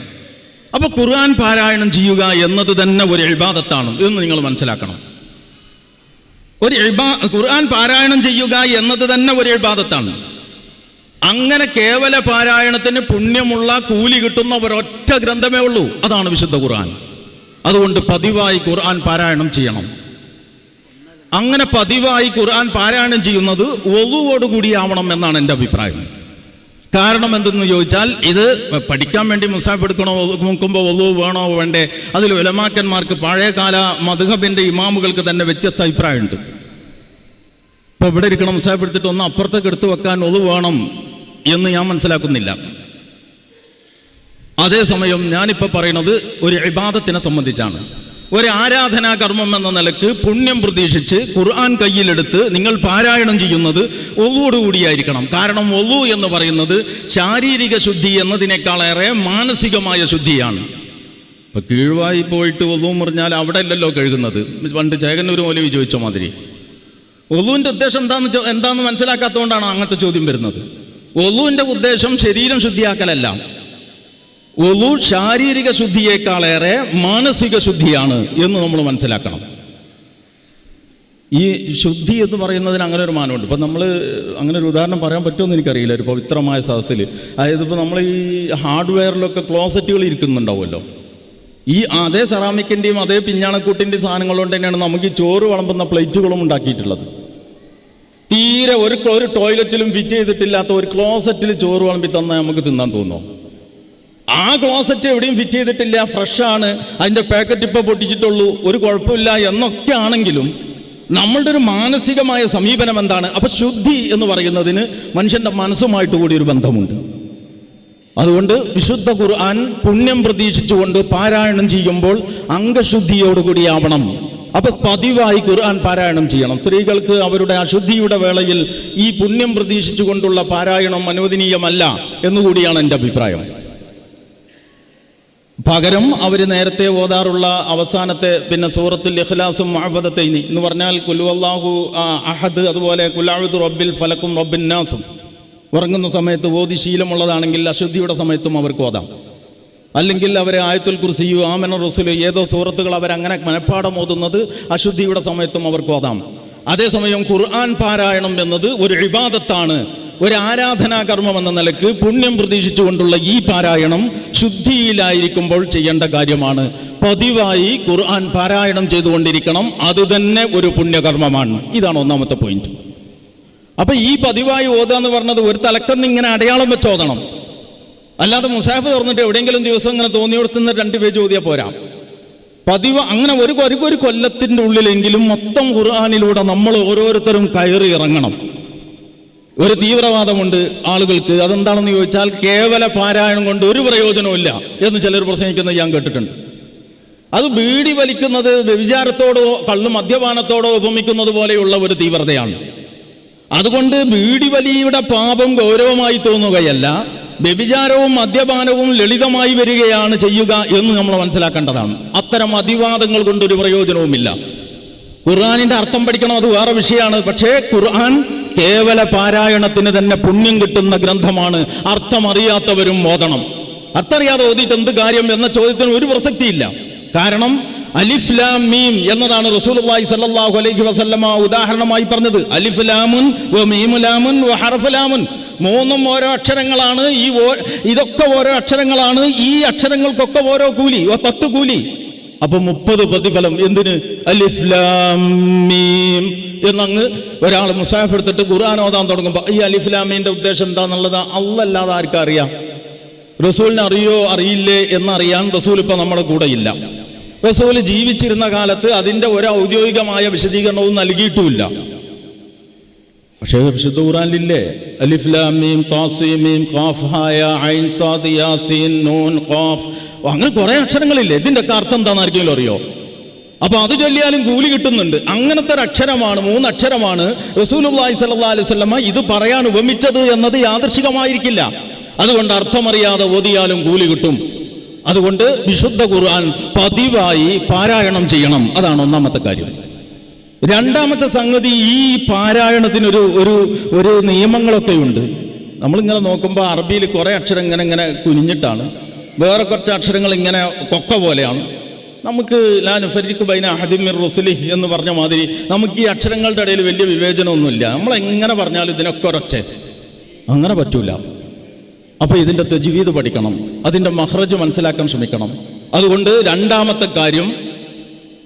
അപ്പോൾ ഖുർആൻ പാരായണം ചെയ്യുക എന്നത് തന്നെ ഒരു ഇബാദത്താണ് എന്ന് നിങ്ങൾ മനസ്സിലാക്കണം. ഖുർആൻ പാരായണം ചെയ്യുക എന്നത് തന്നെ ഒരു ഇബാദത്താണ്. അങ്ങനെ കേവല പാരായണത്തിന് പുണ്യമുള്ള കൂലി കിട്ടുന്ന ഒരൊറ്റ ഗ്രന്ഥമേ ഉള്ളൂ, അതാണ് വിശുദ്ധ ഖുർആൻ. അതുകൊണ്ട് പതിവായി ഖുർആൻ പാരായണം ചെയ്യണം. അങ്ങനെ പതിവായി ഖുർആൻ പാരായണം ചെയ്യുന്നത് വളുവോടുകൂടിയാവണം എന്നാണ് എൻ്റെ അഭിപ്രായം. കാരണം എന്തെന്ന് ചോദിച്ചാൽ, ഇത് പഠിക്കാൻ വേണ്ടി മുസാഫ് എടുക്കണോ നോക്കുമ്പോൾ വളു വേണോ വേണ്ടേ, അതിൽ ഉലമാക്കന്മാർക്ക് പഴയകാല മദ്ഹബിൻ്റെ ഇമാമുകൾക്ക് തന്നെ വ്യത്യസ്ത അഭിപ്രായമുണ്ട്. ഇപ്പോൾ ഇവിടെ ഇരിക്കണം മുസാഫ് എടുത്തിട്ട് ഒന്ന് അപ്പുറത്തേക്ക് എടുത്തു വെക്കാൻ വളു വേണം എന്ന് ഞാൻ മനസ്സിലാക്കുന്നില്ല. അതേസമയം ഞാനിപ്പോൾ പറയുന്നത് ഒരു ഇബാദത്തിനെ സംബന്ധിച്ചാണ്. ഒരു ആരാധനാ കർമ്മം എന്ന നിലക്ക് പുണ്യം പ്രതീക്ഷിച്ച് ഖുർആൻ കയ്യിലെടുത്ത് നിങ്ങൾ പാരായണം ചെയ്യുന്നത് വളുവോടുകൂടിയായിരിക്കണം. കാരണം വളു എന്ന് പറയുന്നത് ശാരീരിക ശുദ്ധി എന്നതിനേക്കാളേറെ മാനസികമായ ശുദ്ധിയാണ്. ഇപ്പം കീഴ്വായി പോയിട്ട് വളു പറഞ്ഞാൽ അവിടെ അല്ലല്ലോ കഴുകുന്നത്. പണ്ട് ചേകന്നൂർ മൗലവി ചോദിച്ച മാതിരി വളുവിൻ്റെ ഉദ്ദേശം എന്താണെന്ന് മനസ്സിലാക്കാത്തതുകൊണ്ടാണ് അങ്ങനത്തെ ചോദ്യം വരുന്നത്. വളുവിൻ്റെ ഉദ്ദേശം ശരീരം ശുദ്ധിയാക്കലല്ല. വളു ശാരീരിക ശുദ്ധിയേക്കാളേറെ മാനസിക ശുദ്ധിയാണ് എന്ന് നമ്മൾ മനസ്സിലാക്കണം. ഈ ശുദ്ധി എന്ന് പറയുന്നതിന് അങ്ങനെ ഒരു മാനമുണ്ട്. ഇപ്പം നമ്മൾ അങ്ങനെ ഒരു ഉദാഹരണം പറയാൻ പറ്റുമെന്ന് എനിക്കറിയില്ല. ഒരു പവിത്രമായ സദസ്സിൽ, അതായത് ഇപ്പോൾ നമ്മൾ ഈ ഹാർഡ്വെയറിലൊക്കെ ക്ലോസറ്റുകൾ ഇരിക്കുന്നുണ്ടാവുമല്ലോ, ഈ അതേ സെറാമിക്കിൻ്റെയും അതേ പിഞ്ഞാണക്കൂട്ടിൻ്റെയും സാധനങ്ങൾ കൊണ്ട് തന്നെയാണ് നമുക്ക് ഈ ചോറ് വിളമ്പുന്ന പ്ലേറ്റുകളും ഉണ്ടാക്കിയിട്ടുള്ളത്. തീരെ ഒരു ടോയ്ലറ്റിലും ഫിറ്റ് ചെയ്തിട്ടില്ലാത്ത ഒരു ക്ലോസറ്റിൽ ചോറ് വിളമ്പി തന്നാൽ നമുക്ക് തിന്നാൻ തോന്നുമോ? ആ ക്ലോസറ്റ് എവിടെയും ഫിറ്റ് ചെയ്തിട്ടില്ല, ഫ്രഷാണ്, അതിൻ്റെ പാക്കറ്റ് ഇപ്പോൾ പൊട്ടിച്ചിട്ടുള്ളൂ, ഒരു കുഴപ്പമില്ല എന്നൊക്കെ ആണെങ്കിലും നമ്മളുടെ ഒരു മാനസികമായ സമീപനം എന്താണ്? അപ്പം ശുദ്ധി എന്ന് പറയുന്നതിന് മനുഷ്യൻ്റെ മനസ്സുമായിട്ട് കൂടി ഒരു ബന്ധമുണ്ട്. അതുകൊണ്ട് വിശുദ്ധ ഖുർആൻ പുണ്യം പ്രതീക്ഷിച്ചുകൊണ്ട് പാരായണം ചെയ്യുമ്പോൾ അംഗശുദ്ധിയോടുകൂടിയാവണം. അപ്പം പതിവായി ഖുർആൻ പാരായണം ചെയ്യണം. സ്ത്രീകൾക്ക് അവരുടെ അശുദ്ധിയുടെ വേളയിൽ ഈ പുണ്യം പ്രതീക്ഷിച്ചുകൊണ്ടുള്ള പാരായണം അനുവദനീയമല്ല എന്നുകൂടിയാണ് എൻ്റെ അഭിപ്രായം. പകരം അവർ നേരത്തെ ഓതാറുള്ള അവസാനത്തെ സൂറത്തുൽ ഇഖ്ലാസും മുഅവ്വദതൈനി എന്ന് പറഞ്ഞാൽ ഖുൽ ഹുവല്ലാഹു അഹദ്, അതുപോലെ ഖുൽ അഊദു റബ്ബിൽ ഫലക്കും റബ്ബിൻ നാസും ഉറങ്ങുന്ന സമയത്ത് ഓതി ശീലമുള്ളതാണെങ്കിൽ അശുദ്ധിയുടെ സമയത്തും അവർക്ക് ഓതാം. അല്ലെങ്കിൽ അവർ ആയത്തുൽ കുർസിയു, ആമന റസൂൽ, ഏതോ സൂറത്തുകൾ അവരങ്ങനെ മനഃപ്പാഠം ഓതുന്നത് അശുദ്ധിയുടെ സമയത്തും അവർക്ക് ഓതാം. അതേസമയം ഖുർആൻ പാരായണം എന്നത് ഒരു ഇബാദത്താണ്, ഒരു ആരാധനാകർമ്മം എന്ന നിലക്ക് പുണ്യം പ്രതീക്ഷിച്ചുകൊണ്ടുള്ള ഈ പാരായണം ശുദ്ധിയിലായിരിക്കുമ്പോൾ ചെയ്യേണ്ട കാര്യമാണ്. പതിവായി ഖുർആൻ പാരായണം ചെയ്തുകൊണ്ടിരിക്കണം. അതുതന്നെ ഒരു പുണ്യകർമ്മമാണ്. ഇതാണ് ഒന്നാമത്തെ പോയിന്റ്. അപ്പം ഈ പതിവായി ഓതാന്ന് പറഞ്ഞത് ഒരു തലക്കന്ന് ഇങ്ങനെ അടയാളം വെച്ച് ഓതണം. അല്ലാതെ മുസാഫ് തുറന്നിട്ട് എവിടെയെങ്കിലും ദിവസം ഇങ്ങനെ തോന്നിയോടത്തുനിന്ന് 2 പേജ് ഓതിയാൽ പോരാ. പതിവ് അങ്ങനെ ഒരു കൊല്ലത്തിൻ്റെ ഉള്ളിലെങ്കിലും മൊത്തം ഖുർആനിലൂടെ നമ്മൾ ഓരോരുത്തരും കയറി ഇറങ്ങണം. ഒരു തീവ്രവാദമുണ്ട് ആളുകൾക്ക്. അതെന്താണെന്ന് ചോദിച്ചാൽ കേവല പാരായണം കൊണ്ട് ഒരു പ്രയോജനവുമില്ല എന്ന് ചിലർ പ്രസംഗിക്കുന്നത് ഞാൻ കേട്ടിട്ടുണ്ട്. അത് ബീഡി വലിക്കുന്നത് വ്യഭിചാരത്തോടോ കള്ളു മദ്യപാനത്തോടോ ഉപമിക്കുന്നത് പോലെയുള്ള ഒരു തീവ്രതയാണ്. അതുകൊണ്ട് ബീഡി വലിയുടെ പാപം ഗൗരവമായി തോന്നുകയല്ല, വ്യഭിചാരവും മദ്യപാനവും ലളിതമായി വരികയാണ് ചെയ്യുക എന്ന് നമ്മൾ മനസ്സിലാക്കേണ്ടതാണ്. അത്തരം അതിവാദങ്ങൾ കൊണ്ടൊരു പ്രയോജനവുമില്ല. ഖുർആനിന്റെ അർത്ഥം പഠിക്കണം, അത് വേറെ വിഷയമാണ്. പക്ഷേ ഖുർആൻ കേവല പാരായണത്തിന് തന്നെ പുണ്യം കിട്ടുന്ന ഗ്രന്ഥമാണ്. അർത്ഥം അറിയാത്തവരും ഓതണം. അർത്ഥറിയാതെ ഓതിയിട്ട് എന്ത് കാര്യം എന്ന ചോദ്യത്തിന് ഒരു പ്രസക്തിയില്ല. കാരണം അലിഫ് ലാം മീം എന്നതാണ് റസൂലുള്ളാഹി സ്വല്ലല്ലാഹു അലൈഹി വസല്ലമ ഉദാഹരണമായി പറഞ്ഞത്. അലിഫ് ലാമുൻ വ മീം ലാമുൻ വ ഹർഫ് ലാമുൻ. മൂന്നും ഓരോ അക്ഷരങ്ങളാണ്. ഇതൊക്കെ ഓരോ അക്ഷരങ്ങളാണ്. ഈ അക്ഷരങ്ങൾക്കൊക്കെ ഓരോ കൂലി, 10 കൂലി. അപ്പൊ 30 പ്രതിഫലം. എന്തിന്? അലിഫ് ലാം മീം എന്നങ്ങ് ഒരാൾ മുസാഫ് എടുത്തിട്ട് ഖുർആൻ ഓതാൻ തുടങ്ങുമ്പോൾ ഈ അലിഫ് ലാം മീമിന്റെ ഉദ്ദേശം എന്താണെന്നുള്ളത് അല്ലാതെ ആർക്കും അറിയാം? റസൂലിന് അറിയോ അറിയില്ലേ എന്നറിയാൻ റസൂൽ ഇപ്പൊ നമ്മുടെ കൂടെ ഇല്ല. റസൂൽ ജീവിച്ചിരുന്ന കാലത്ത് അതിന്റെ ഒരു ഔദ്യോഗികമായ വിശദീകരണവും നൽകിയിട്ടുമില്ല. പക്ഷേ വിശുദ്ധ ഖുർആനിലില്ലേ അലിഫ് ലാം മീം താസീം മീം ഖാഫ് ഹാ യാ ഐൻ സാദ് യാസീൻ നൂൻ ഖാഫ്, അങ്ങനെ കുറെ അക്ഷരങ്ങളില്ലേ. ഇതിന്റെ അർത്ഥം എന്താണെന്ന് ആർക്കെങ്കിലും അറിയോ? അപ്പൊ അത് ചൊല്ലിയാലും കൂലി കിട്ടുന്നുണ്ട്. അങ്ങനത്തെ ഒരു അക്ഷരമാണ്, 3 അക്ഷരമാണ് റസൂലുള്ളാഹി സ്വല്ലല്ലാഹു അലൈഹി വസല്ലമ ഇത് പറയാൻ ഉപമിച്ചത് എന്നത് യാദൃശ്ചികമായിരിക്കില്ല. അതുകൊണ്ട് അർത്ഥമറിയാതെ ഓതിയാലും കൂലി കിട്ടും. അതുകൊണ്ട് വിശുദ്ധ ഖുർആൻ പതിവായി പാരായണം ചെയ്യണം. അതാണ് ഒന്നാമത്തെ കാര്യം. രണ്ടാമത്തെ സംഗതി, ഈ പാരായണത്തിനൊരു ഒരു നിയമങ്ങളൊക്കെ ഉണ്ട്. നമ്മളിങ്ങനെ നോക്കുമ്പോൾ അറബിയിൽ കുറെ അക്ഷരം ഇങ്ങനെ കുനിഞ്ഞിട്ടാണ്, വേറെ കുറച്ച് അക്ഷരങ്ങൾ ഇങ്ങനെ കൊക്ക പോലെയാണ്. നമുക്ക് ലാ നുഫരിഖു ബൈന അഹദിൻ മിർ റുസുലിഹി എന്ന് പറഞ്ഞ മാതിരി നമുക്ക് ഈ അക്ഷരങ്ങളുടെ ഇടയിൽ വലിയ വിവേചനമൊന്നുമില്ല. നമ്മളെങ്ങനെ പറഞ്ഞാലും ഇതിനൊക്കെ ഒരൊച്ചേ, അങ്ങനെ പറ്റൂല. അപ്പൊ ഇതിന്റെ തജ്വീദ് പഠിക്കണം, അതിന്റെ മഖ്റജ് മനസ്സിലാക്കാൻ ശ്രമിക്കണം. അതുകൊണ്ട് രണ്ടാമത്തെ കാര്യം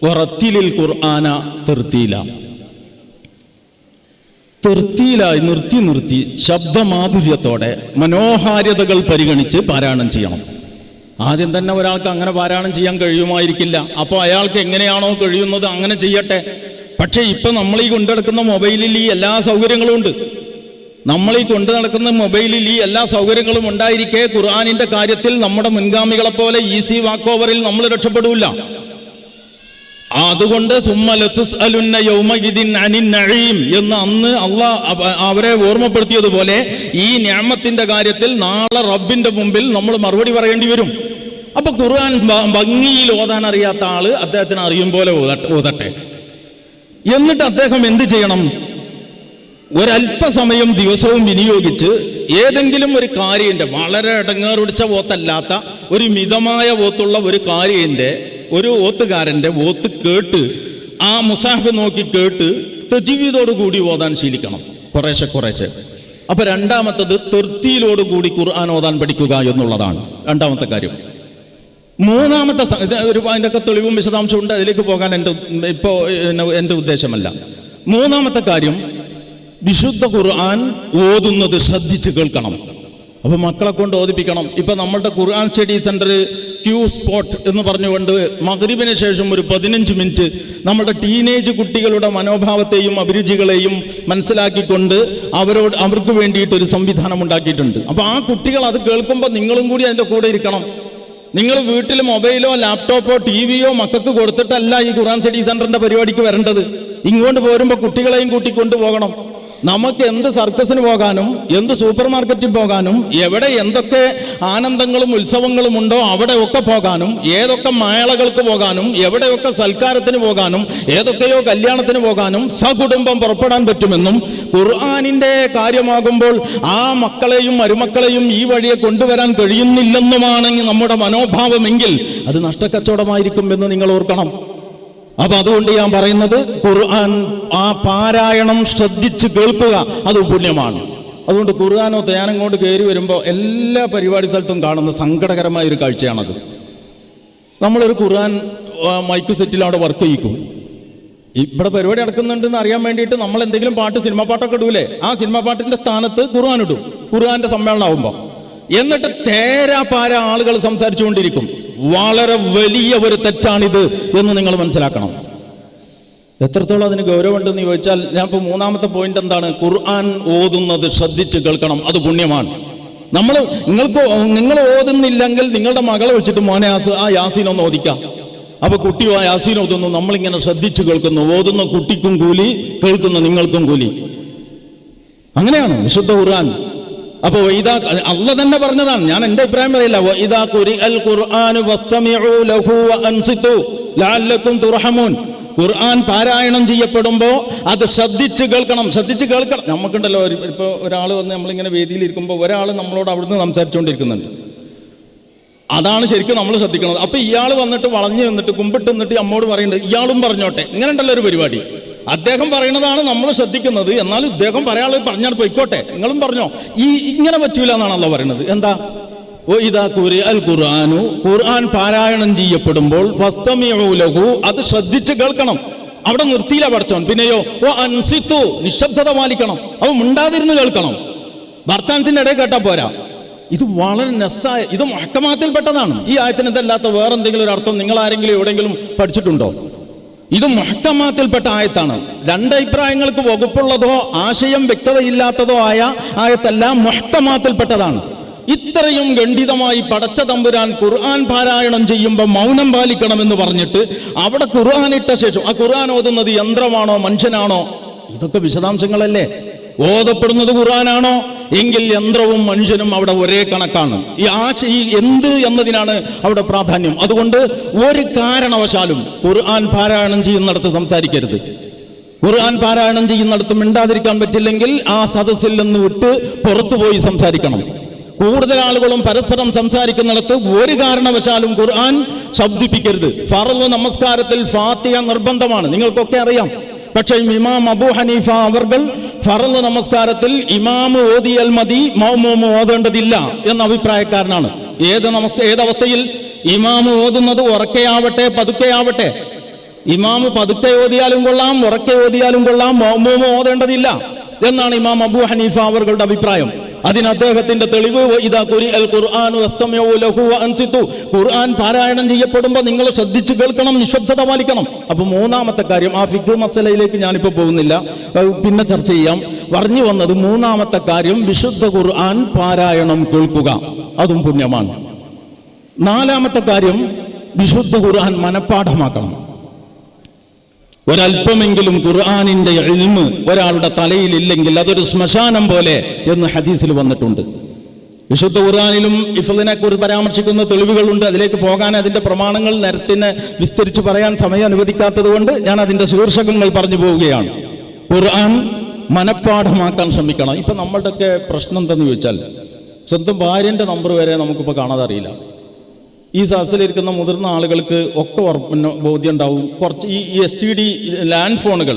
വറത്തിലിൽ ഖുർആന തെർത്തീലായി നിർത്തി ശബ്ദമാധുര്യത്തോടെ മനോഹാരിതകൾ പരിഗണിച്ച് പാരായണം ചെയ്യണം. ആദ്യം തന്നെ ഒരാൾക്ക് അങ്ങനെ പാരായണം ചെയ്യാൻ കഴിയുമായിരിക്കില്ല. അപ്പോൾ അയാൾക്ക് എങ്ങനെയാണോ കഴിയുന്നത് അങ്ങനെ ചെയ്യട്ടെ. പക്ഷേ ഇപ്പൊ നമ്മൾ ഈ കൊണ്ടുനടക്കുന്ന മൊബൈലിൽ ഈ എല്ലാ സൗകര്യങ്ങളും ഉണ്ട്. നമ്മൾ ഈ കൊണ്ടു നടക്കുന്ന മൊബൈലിൽ ഈ എല്ലാ സൗകര്യങ്ങളും ഉണ്ടായിരിക്കെ ഖുർആനിന്റെ കാര്യത്തിൽ നമ്മുടെ മുൻഗാമികളെ പോലെ ഈസി വാക്ക് ഓവറിൽ നമ്മൾ രക്ഷപ്പെടൂല. അതുകൊണ്ട് എന്ന് അന്ന് അള്ളാഹ് അവരെ ഓർമ്മപ്പെടുത്തിയതുപോലെ ഈ നിഅമത്തിന്റെ കാര്യത്തിൽ നാളെ റബ്ബിന്റെ മുമ്പിൽ നമ്മൾ മറുപടി പറയേണ്ടി വരും. അപ്പൊ ഖുർആൻ ഭംഗിയിൽ ഓതാൻ അറിയാത്ത ആള് അദ്ദേഹത്തിന് അറിയും പോലെ ഓതട്ടെ. എന്നിട്ട് അദ്ദേഹം എന്ത് ചെയ്യണം? ഒരല്പസമയം ദിവസവും വിനിയോഗിച്ച് ഏതെങ്കിലും ഒരു കാര്യന്റെ, വളരെ ഇടങ്ങേറ് പിടിച്ച ഓത്തല്ലാത്ത ഒരു മിതമായ ഓത്തുള്ള ഒരു കാര്യന്റെ, ഒരു ഓത്തുകാരന്റെ ഓത്ത് കേട്ട് ആ മുസാഫ് നോക്കി കേട്ട് തജ്വീദോടുകൂടി ഓതാൻ ശീലിക്കണം, കുറേശ്ശെ. അപ്പൊ രണ്ടാമത്തത് തെർത്തീലോടുകൂടി ഖുർആൻ ഓതാൻ പഠിക്കുക എന്നുള്ളതാണ് രണ്ടാമത്തെ കാര്യം. മൂന്നാമത്തെ അതിൻ്റെ ഒക്കെ തെളിവും വിശദാംശവും ഉണ്ട്, അതിലേക്ക് പോകാൻ എൻ്റെ ഉദ്ദേശമല്ല. മൂന്നാമത്തെ കാര്യം, വിശുദ്ധ ഖുർആൻ ഓതുന്നത് ശ്രദ്ധിച്ച് കേൾക്കണം. അപ്പൊ മക്കളെ കൊണ്ട് ഓതിപ്പിക്കണം. ഇപ്പൊ നമ്മളുടെ ഖുർആൻ സ്റ്റഡി സെന്റർ ക്യൂ സ്പോട്ട് എന്ന് പറഞ്ഞുകൊണ്ട് മഗ്രിബിന് ശേഷം ഒരു 15 മിനിറ്റ് നമ്മുടെ ടീനേജ് കുട്ടികളുടെ മനോഭാവത്തെയും അഭിരുചികളെയും മനസ്സിലാക്കിക്കൊണ്ട് അവർക്ക് വേണ്ടിയിട്ടൊരു സംവിധാനം ഉണ്ടാക്കിയിട്ടുണ്ട്. അപ്പൊ ആ കുട്ടികൾ അത് കേൾക്കുമ്പോൾ നിങ്ങളും കൂടി അതിൻ്റെ കൂടെ ഇരിക്കണം. നിങ്ങൾ വീട്ടിൽ മൊബൈലോ ലാപ്ടോപ്പോ ടിവിയോ മക്കൾക്ക് കൊടുത്തിട്ടല്ല ഈ ഖുർആൻ സ്റ്റഡി സെന്ററിന്റെ പരിപാടിക്ക് വരേണ്ടത്. ഇങ്ങോട്ട് പോരുമ്പോൾ കുട്ടികളെയും കൂട്ടിക്കൊണ്ടു പോകണം. നമുക്ക് എന്ത് സർക്കസിന് പോകാനും എന്ത് സൂപ്പർ മാർക്കറ്റിൽ പോകാനും എവിടെ എന്തൊക്കെ ആനന്ദങ്ങളും ഉത്സവങ്ങളും ഉണ്ടോ അവിടെയൊക്കെ പോകാനും, ഏതൊക്കെ മേളകൾക്ക് പോകാനും, എവിടെയൊക്കെ സൽക്കാരത്തിന് പോകാനും, ഏതൊക്കെയോ കല്യാണത്തിന് പോകാനും സകുടുംബം പുറപ്പെടാൻ പറ്റുമെന്നും ഖുർആനിന്റെ കാര്യമാകുമ്പോൾ ആ മക്കളെയും മരുമക്കളെയും ഈ വഴിയെ കൊണ്ടുവരാൻ കഴിയുന്നില്ലെന്നുമാണെങ്കിൽ നമ്മുടെ മനോഭാവമെങ്കിൽ അത് നഷ്ടക്കച്ചവടമായിരിക്കും എന്ന് നിങ്ങൾ ഓർക്കണം. അപ്പൊ അതുകൊണ്ട് ഞാൻ പറയുന്നത്, ഖുർആൻ ആ പാരായണം ശ്രദ്ധിച്ച് കേൾക്കുക, അത് പുണ്യമാണ്. അതുകൊണ്ട് ഖുർആനൊത്ത് ഞാൻ അങ്ങോട്ട് കയറി വരുമ്പോൾ എല്ലാ പരിപാടി സ്ഥലത്തും കാണുന്ന സങ്കടകരമായ ഒരു കാഴ്ചയാണത്. നമ്മളൊരു ഖുർആൻ മൈക്ക് സെറ്റിൽ അവിടെ വർക്ക് ചെയ്യിക്കും. ഇവിടെ പരിപാടി നടക്കുന്നുണ്ടെന്ന് അറിയാൻ വേണ്ടിയിട്ട് നമ്മൾ എന്തെങ്കിലും പാട്ട്, സിനിമാ പാട്ടൊക്കെ ഇടൂലേ, ആ സിനിമാ പാട്ടിന്റെ സ്ഥാനത്ത് ഖുർആൻ ഇടും ഖുർആന്റെ സമ്മേളനം ആവുമ്പോൾ. എന്നിട്ട് തേരാപാര ആളുകൾ സംസാരിച്ചുകൊണ്ടിരിക്കും. വളരെ വലിയ ഒരു തെറ്റാണിത് എന്ന് നിങ്ങൾ മനസ്സിലാക്കണം. എത്രത്തോളം അതിന് ഗൗരവമുണ്ടെന്ന് ചോദിച്ചാൽ, ഞാൻ ഇപ്പോൾ മൂന്നാമത്തെ പോയിന്റ് എന്താണ്? ഖുർആൻ ഓതുന്നത് ശ്രദ്ധിച്ച് കേൾക്കണം, അത് പുണ്യമാണ്. നിങ്ങൾ ഓതുന്നില്ലെങ്കിൽ നിങ്ങളുടെ മകളെ വെച്ചിട്ട് മോനെ ആ യാസീനൊന്ന് ഓദിക്കാം. അപ്പൊ കുട്ടി ആ യാസീൻ ഓതുന്നു, നമ്മളിങ്ങനെ ശ്രദ്ധിച്ച് കേൾക്കുന്നു. ഓതുന്ന കുട്ടിക്കും കൂലി, കേൾക്കുന്ന നിങ്ങൾക്കും കൂലി. അങ്ങനെയാണ് വിശുദ്ധ ഖുർആൻ. അപ്പൊ അള്ള തന്നെ പറഞ്ഞതാണ്, ഞാൻ എന്റെ അഭിപ്രായം പറയില്ല. ഖുർആൻ പാരായണം ചെയ്യപ്പെടുമ്പോ അത് ശ്രദ്ധിച്ച് കേൾക്കണം. നമുക്കുണ്ടല്ലോ, ഇപ്പൊ ഒരാൾ വന്ന് നമ്മളിങ്ങനെ വേദിയിൽ ഇരിക്കുമ്പോൾ ഒരാൾ നമ്മളോട് അവിടുന്ന് സംസാരിച്ചുകൊണ്ടിരിക്കുന്നുണ്ട്. അതാണ് ശരിക്കും നമ്മൾ ശ്രദ്ധിക്കുന്നത്. അപ്പൊ ഇയാൾ വന്നിട്ട് വളഞ്ഞു നിന്നിട്ട് കുമ്പിട്ട് നിന്നിട്ട് നമ്മോട് പറയുന്നുണ്ട്, ഇയാളും പറഞ്ഞോട്ടെ. ഇങ്ങനെ ഉണ്ടല്ലോ ഒരു പരിപാടി. അദ്ദേഹം പറയുന്നതാണ് നമ്മൾ ശ്രദ്ധിക്കുന്നത്, എന്നാലും ഇദ്ദേഹം പറയാനുള്ളത് പറഞ്ഞാൽ പോയിക്കോട്ടെ, നിങ്ങളും പറഞ്ഞോ. ഇങ്ങനെ പറ്റൂല എന്നാണല്ലോ പറയുന്നത്. എന്താ? ഖുർആൻ പാരായണം ചെയ്യപ്പെടുമ്പോൾ അത് ശ്രദ്ധിച്ച് കേൾക്കണം. അവിടെ നിർത്തിയില്ല പഠിച്ചോൻ. പിന്നെയോ അൻസിത്തു, നിശബ്ദത പാലിക്കണം. അവ മിണ്ടാതിരുന്ന് കേൾക്കണം. വർത്താനത്തിന്റെ ഇടയിൽ കേട്ടാ പോരാ. ഇത് വളരെ നെസ്സായ, ഇത് മുഹക്കമാത്തിൽപ്പെട്ടതാണ്. ഈ ആയത്തിന് ഇതല്ലാത്ത വേറെന്തെങ്കിലും ഒരു അർത്ഥം നിങ്ങൾ ആരെങ്കിലും എവിടെയെങ്കിലും പഠിച്ചിട്ടുണ്ടോ? ഇത് മുഹക്കമാത്തിൽപ്പെട്ട ആയത്താണ്. രണ്ടഭിപ്രായങ്ങൾക്ക് വകുപ്പുള്ളതോ ആശയം വ്യക്തതയില്ലാത്തതോ ആയ ആയത്തല്ല, മുഹക്കമാത്തിൽപ്പെട്ടതാണ്. ഇത്രയും ഖണ്ഡിതമായി പടച്ച തമ്പുരാൻ ഖുർആൻ പാരായണം ചെയ്യുമ്പോൾ മൗനം പാലിക്കണമെന്ന് പറഞ്ഞിട്ട് അവിടെ ഖുർആൻ ഇട്ട ശേഷം ആ ഖുർആൻ ഓതുന്നത് യന്ത്രമാണോ മനുഷ്യനാണോ? ഇതൊക്കെ വിശദാംശങ്ങളല്ലേ. ഓതപ്പെടുന്നത് ഖുർആനാണോ എങ്കിൽ യന്ത്രവും മനുഷ്യനും അവിടെ ഒരേ കണക്കാണ്. ഈ എന്ത് എന്നതിനാണ് അവിടെ പ്രാധാന്യം. അതുകൊണ്ട് ഒരു കാരണവശാലും ഖുർആൻ പാരായണം ചെയ്യുന്നിടത്ത് സംസാരിക്കരുത്. ഖുർആൻ പാരായണം ചെയ്യുന്നിടത്ത് മിണ്ടാതിരിക്കാൻ പറ്റില്ലെങ്കിൽ ആ സദസ്സിൽ നിന്ന് വിട്ട് പുറത്തുപോയി സംസാരിക്കണം. കൂടുതൽ ആളുകളും പരസ്പരം സംസാരിക്കുന്നിടത്ത് ഒരു കാരണവശാലും ഖുർആൻ ശബ്ദിപ്പിക്കരുത്. ഫർള് നമസ്കാരത്തിൽ ഫാത്തിഹ നിർബന്ധമാണ്, നിങ്ങൾക്കൊക്കെ അറിയാം. പക്ഷേ ഇമാം അബൂ ഹനീഫ അവർകൾ ഫർള് നമസ്കാരത്തിൽ ഇമാം ഓതിയൽ മതി, മൗമൂം ഓതേണ്ടതില്ല എന്ന അഭിപ്രായക്കാരനാണ്. ഏതവസ്ഥയിൽ? ഇമാം ഓതുന്നത് ഉറക്കെയാവട്ടെ പതുക്കെയാവട്ടെ. ഇമാം പതുക്കെ ഓതിയാലും കൊള്ളാം, ഉറക്കെ ഓതിയാലും കൊള്ളാം, മൗമൂം ഓതേണ്ടതില്ല എന്നാണ് ഇമാം അബൂ ഹനീഫ അവർകളുടെ അഭിപ്രായം. അതിന് അദ്ദേഹത്തിന്റെ തെളിവ് ഖുർആൻ പാരായണം ചെയ്യപ്പെടുമ്പോൾ നിങ്ങൾ ശ്രദ്ധിച്ച് കേൾക്കണം, നിശബ്ദത പാലിക്കണം. അപ്പൊ മൂന്നാമത്തെ കാര്യം, ആ ഫിഖ് മസലയിലേക്ക് ഞാനിപ്പോ പോകുന്നില്ല, പിന്നെ ചർച്ച ചെയ്യാം. പറഞ്ഞു വന്നത് മൂന്നാമത്തെ കാര്യം, വിശുദ്ധ ഖുർആൻ പാരായണം കേൾക്കുക, അതും പുണ്യമാണ്. നാലാമത്തെ കാര്യം, വിശുദ്ധ ഖുർആൻ മനഃപ്പാഠമാക്കണം. ഒരല്പമെങ്കിലും ഖുർആനിന്റെ ഇൽമ് ഒരാളുടെ തലയിൽ ഇല്ലെങ്കിൽ അതൊരു ശ്മശാനം പോലെ എന്ന് ഹദീസിൽ വന്നിട്ടുണ്ട്. വിശുദ്ധ ഖുർആനിലും ഹിഫ്ളിനെ കുറിച്ച് പരാമർശിക്കുന്ന തെളിവുകളുണ്ട്. അതിലേക്ക് പോകാൻ അതിന്റെ പ്രമാണങ്ങൾ നേരത്തിന് വിസ്തരിച്ച് പറയാൻ സമയം അനുവദിക്കാത്തത് കൊണ്ട് ഞാൻ അതിന്റെ ശീർഷകങ്ങൾ പറഞ്ഞു പോവുകയാണ്. ഖുർആൻ മനഃപ്പാഠമാക്കാൻ ശ്രമിക്കണം. ഇപ്പൊ നമ്മളുടെയൊക്കെ പ്രശ്നം എന്തെന്ന് ചോദിച്ചാൽ, സ്വന്തം ഭാര്യന്റെ നമ്പർ വരെ നമുക്കിപ്പോൾ കാണാതെ അറിയില്ല. ഈ സദസ്സിലിരിക്കുന്ന മുതിർന്ന ആളുകൾക്ക് ഒക്കെ ബോധ്യം ഉണ്ടാവും. കുറച്ച് ഈ STD ലാൻഡ് ഫോണുകൾ,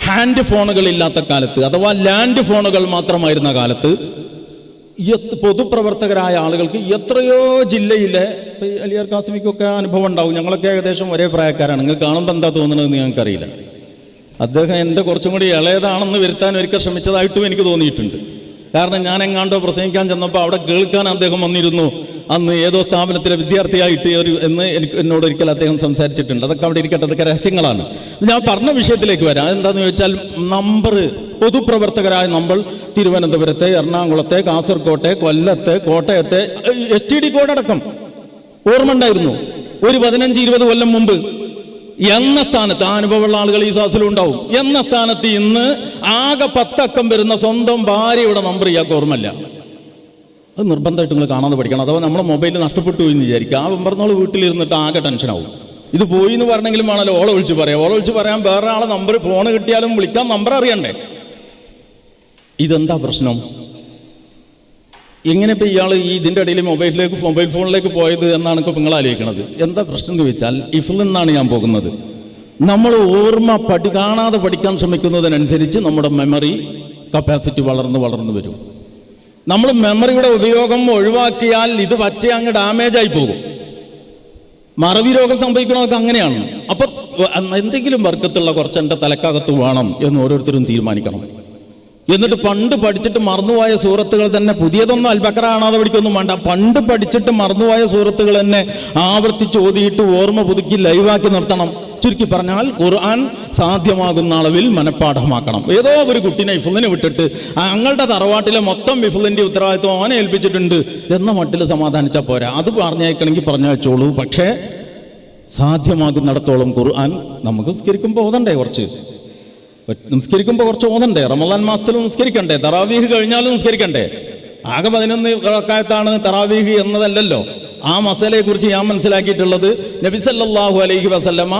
ഹാൻഡ് ഫോണുകൾ ഇല്ലാത്ത കാലത്ത്, അഥവാ ലാൻഡ് ഫോണുകൾ മാത്രമായിരുന്ന കാലത്ത് പൊതുപ്രവർത്തകരായ ആളുകൾക്ക് എത്രയോ ജില്ലയിലെ, അലിയാർ കാസിമിക്കൊക്കെ അനുഭവം ഉണ്ടാവും. ഞങ്ങളൊക്കെ ഏകദേശം ഒരേ പ്രായക്കാരാണ്. നിങ്ങൾക്ക് കാണുമ്പോൾ എന്താ തോന്നുന്നതെന്ന് ഞങ്ങൾക്കറിയില്ല. അദ്ദേഹം എൻ്റെ കുറച്ചും കൂടി ഇളയതാണെന്ന് വരുത്താൻ ഒരിക്കൽ ശ്രമിച്ചതായിട്ടും എനിക്ക് തോന്നിയിട്ടുണ്ട്. കാരണം ഞാൻ എങ്ങാണ്ടോ പ്രസംഗിക്കാൻ ചെന്നപ്പോൾ അവിടെ കേൾക്കാൻ അദ്ദേഹം വന്നിരുന്നു. അന്ന് ഏതോ സ്ഥാപനത്തിലെ വിദ്യാർത്ഥിയായിട്ട് എന്നോട് ഒരിക്കൽ അദ്ദേഹം സംസാരിച്ചിട്ടുണ്ട്. അതൊക്കെ അവിടെ ഇരിക്കട്ടെ, അതൊക്കെ രഹസ്യങ്ങളാണ്. ഞാൻ പറഞ്ഞ വിഷയത്തിലേക്ക് വരാം. എന്താണെന്ന് ചോദിച്ചാൽ, നമ്പർ, പൊതുപ്രവർത്തകരായ നമ്മൾ തിരുവനന്തപുരത്തെ, എറണാകുളത്തെ, കാസർകോട്ടെ, കൊല്ലത്തെ, കോട്ടയത്തെ STD കോഡടക്കം ഓർമ്മ ഉണ്ടായിരുന്നു. ഒരു 15-20 കൊല്ലം മുമ്പ് എന്ന സ്ഥാനത്ത്, ആ അനുഭവമുള്ള ആളുകൾ ഈ സാസിലും ഉണ്ടാവും, എന്ന സ്ഥാനത്ത് ഇന്ന് ആകെ 10 അക്കം വരുന്ന സ്വന്തം ഭാര്യയുടെ നമ്പർ ഇയാൾക്ക് ഓർമ്മയില്ല. അത് നിർബന്ധമായിട്ട് നിങ്ങൾ കാണാതെ പഠിക്കണം. അഥവാ നമ്മുടെ മൊബൈൽ നഷ്ടപ്പെട്ടു പോയി എന്ന് വിചാരിക്കുക, ആ നമ്പറിനോട് വീട്ടിലിരുന്നിട്ട് ആകെ ടെൻഷനാവും. ഇത് പോയി എന്ന് പറഞ്ഞെങ്കിലും വേണമല്ലോ ഓളെ വിളിച്ച് പറയാം. ഓളെ വിളിച്ച് പറയാൻ വേറെ ആളെ നമ്പർ, ഫോൺ കിട്ടിയാലും വിളിക്കാൻ നമ്പർ അറിയണ്ടേ? ഇതെന്താ പ്രശ്നം? എങ്ങനെ ഇപ്പം ഇയാൾ ഇതിൻ്റെ ഇടയിൽ മൊബൈൽ ഫോണിലേക്ക് പോയത് എന്നാണ് ഇപ്പോൾ നിങ്ങൾ ആലോചിക്കുന്നത്. എന്താ പ്രശ്നം എന്ന് ചോദിച്ചാൽ, ഹിഫ്ളിൽ നിന്നാണ് ഞാൻ പോകുന്നത്. നമ്മൾ ഓർമ്മ കാണാതെ പഠിക്കാൻ ശ്രമിക്കുന്നതിനനുസരിച്ച് നമ്മുടെ മെമ്മറി കപ്പാസിറ്റി വളർന്നു വരും. നമ്മൾ മെമ്മറിയുടെ ഉപയോഗം ഒഴിവാക്കിയാൽ ഇത് പറ്റേ അങ്ങ് ഡാമേജായി പോകും. മറവി രോഗം സംഭവിക്കണമൊക്കെ അങ്ങനെയാണ്. അപ്പം എന്തെങ്കിലും വർക്കത്തുള്ള കുറച്ച് എൻ്റെ തലക്കകത്ത് വേണം എന്ന് ഓരോരുത്തരും തീരുമാനിക്കണം. എന്നിട്ട് പണ്ട് പഠിച്ചിട്ട് മറന്നുപോയ സൂറത്തുകൾ തന്നെ, പുതിയതൊന്നും അൽബക്കറ കാണാതെ പഠിക്കൊന്നും വേണ്ട, പണ്ട് പഠിച്ചിട്ട് മറന്നുപോയ സൂറത്തുകൾ തന്നെ ആവർത്തിച്ച് ഓതിയിട്ട് ഓർമ്മ പുതുക്കി ലൈവാക്കി നിർത്തണം. ചുരുക്കി പറഞ്ഞാൽ ഖുർആൻ സാധ്യമാകുന്ന അളവിൽ മനഃപ്പാഠമാക്കണം. ഏതോ ഒരു കുട്ടീനെ ഹിഫ്ളിന് വിട്ടിട്ട് ഞങ്ങളുടെ തറവാട്ടിലെ മൊത്തം ഹിഫ്ളിൻ്റെ ഉത്തരവാദിത്വം അവനെ ഏൽപ്പിച്ചിട്ടുണ്ട് എന്ന മട്ടിൽ സമാധാനിച്ചാൽ പോരാ. അത് പറഞ്ഞയക്കണമെങ്കിൽ പറഞ്ഞയച്ചോളൂ. പക്ഷേ സാധ്യമാകുന്നിടത്തോളം ഖുർആൻ നമുക്ക് നിസ്കരിക്കുമ്പോൾ ഓതണ്ടേ, നിസ്കരിക്കുമ്പോൾ കുറച്ച് ഓതണ്ടേ. റമളാൻ മാസത്തിൽ നിസ്കരിക്കണ്ടേ, തറാവീഹ് കഴിഞ്ഞാലും നിസ്കരിക്കണ്ടേ. ആകെ 11 റക്അത്താണ് തറാവീഹ് എന്നതല്ലല്ലോ. ആ മസലയെക്കുറിച്ച് ഞാൻ മനസ്സിലാക്കിയിട്ടുള്ളത് നബി സല്ലല്ലാഹു അലൈഹി വസല്ലമ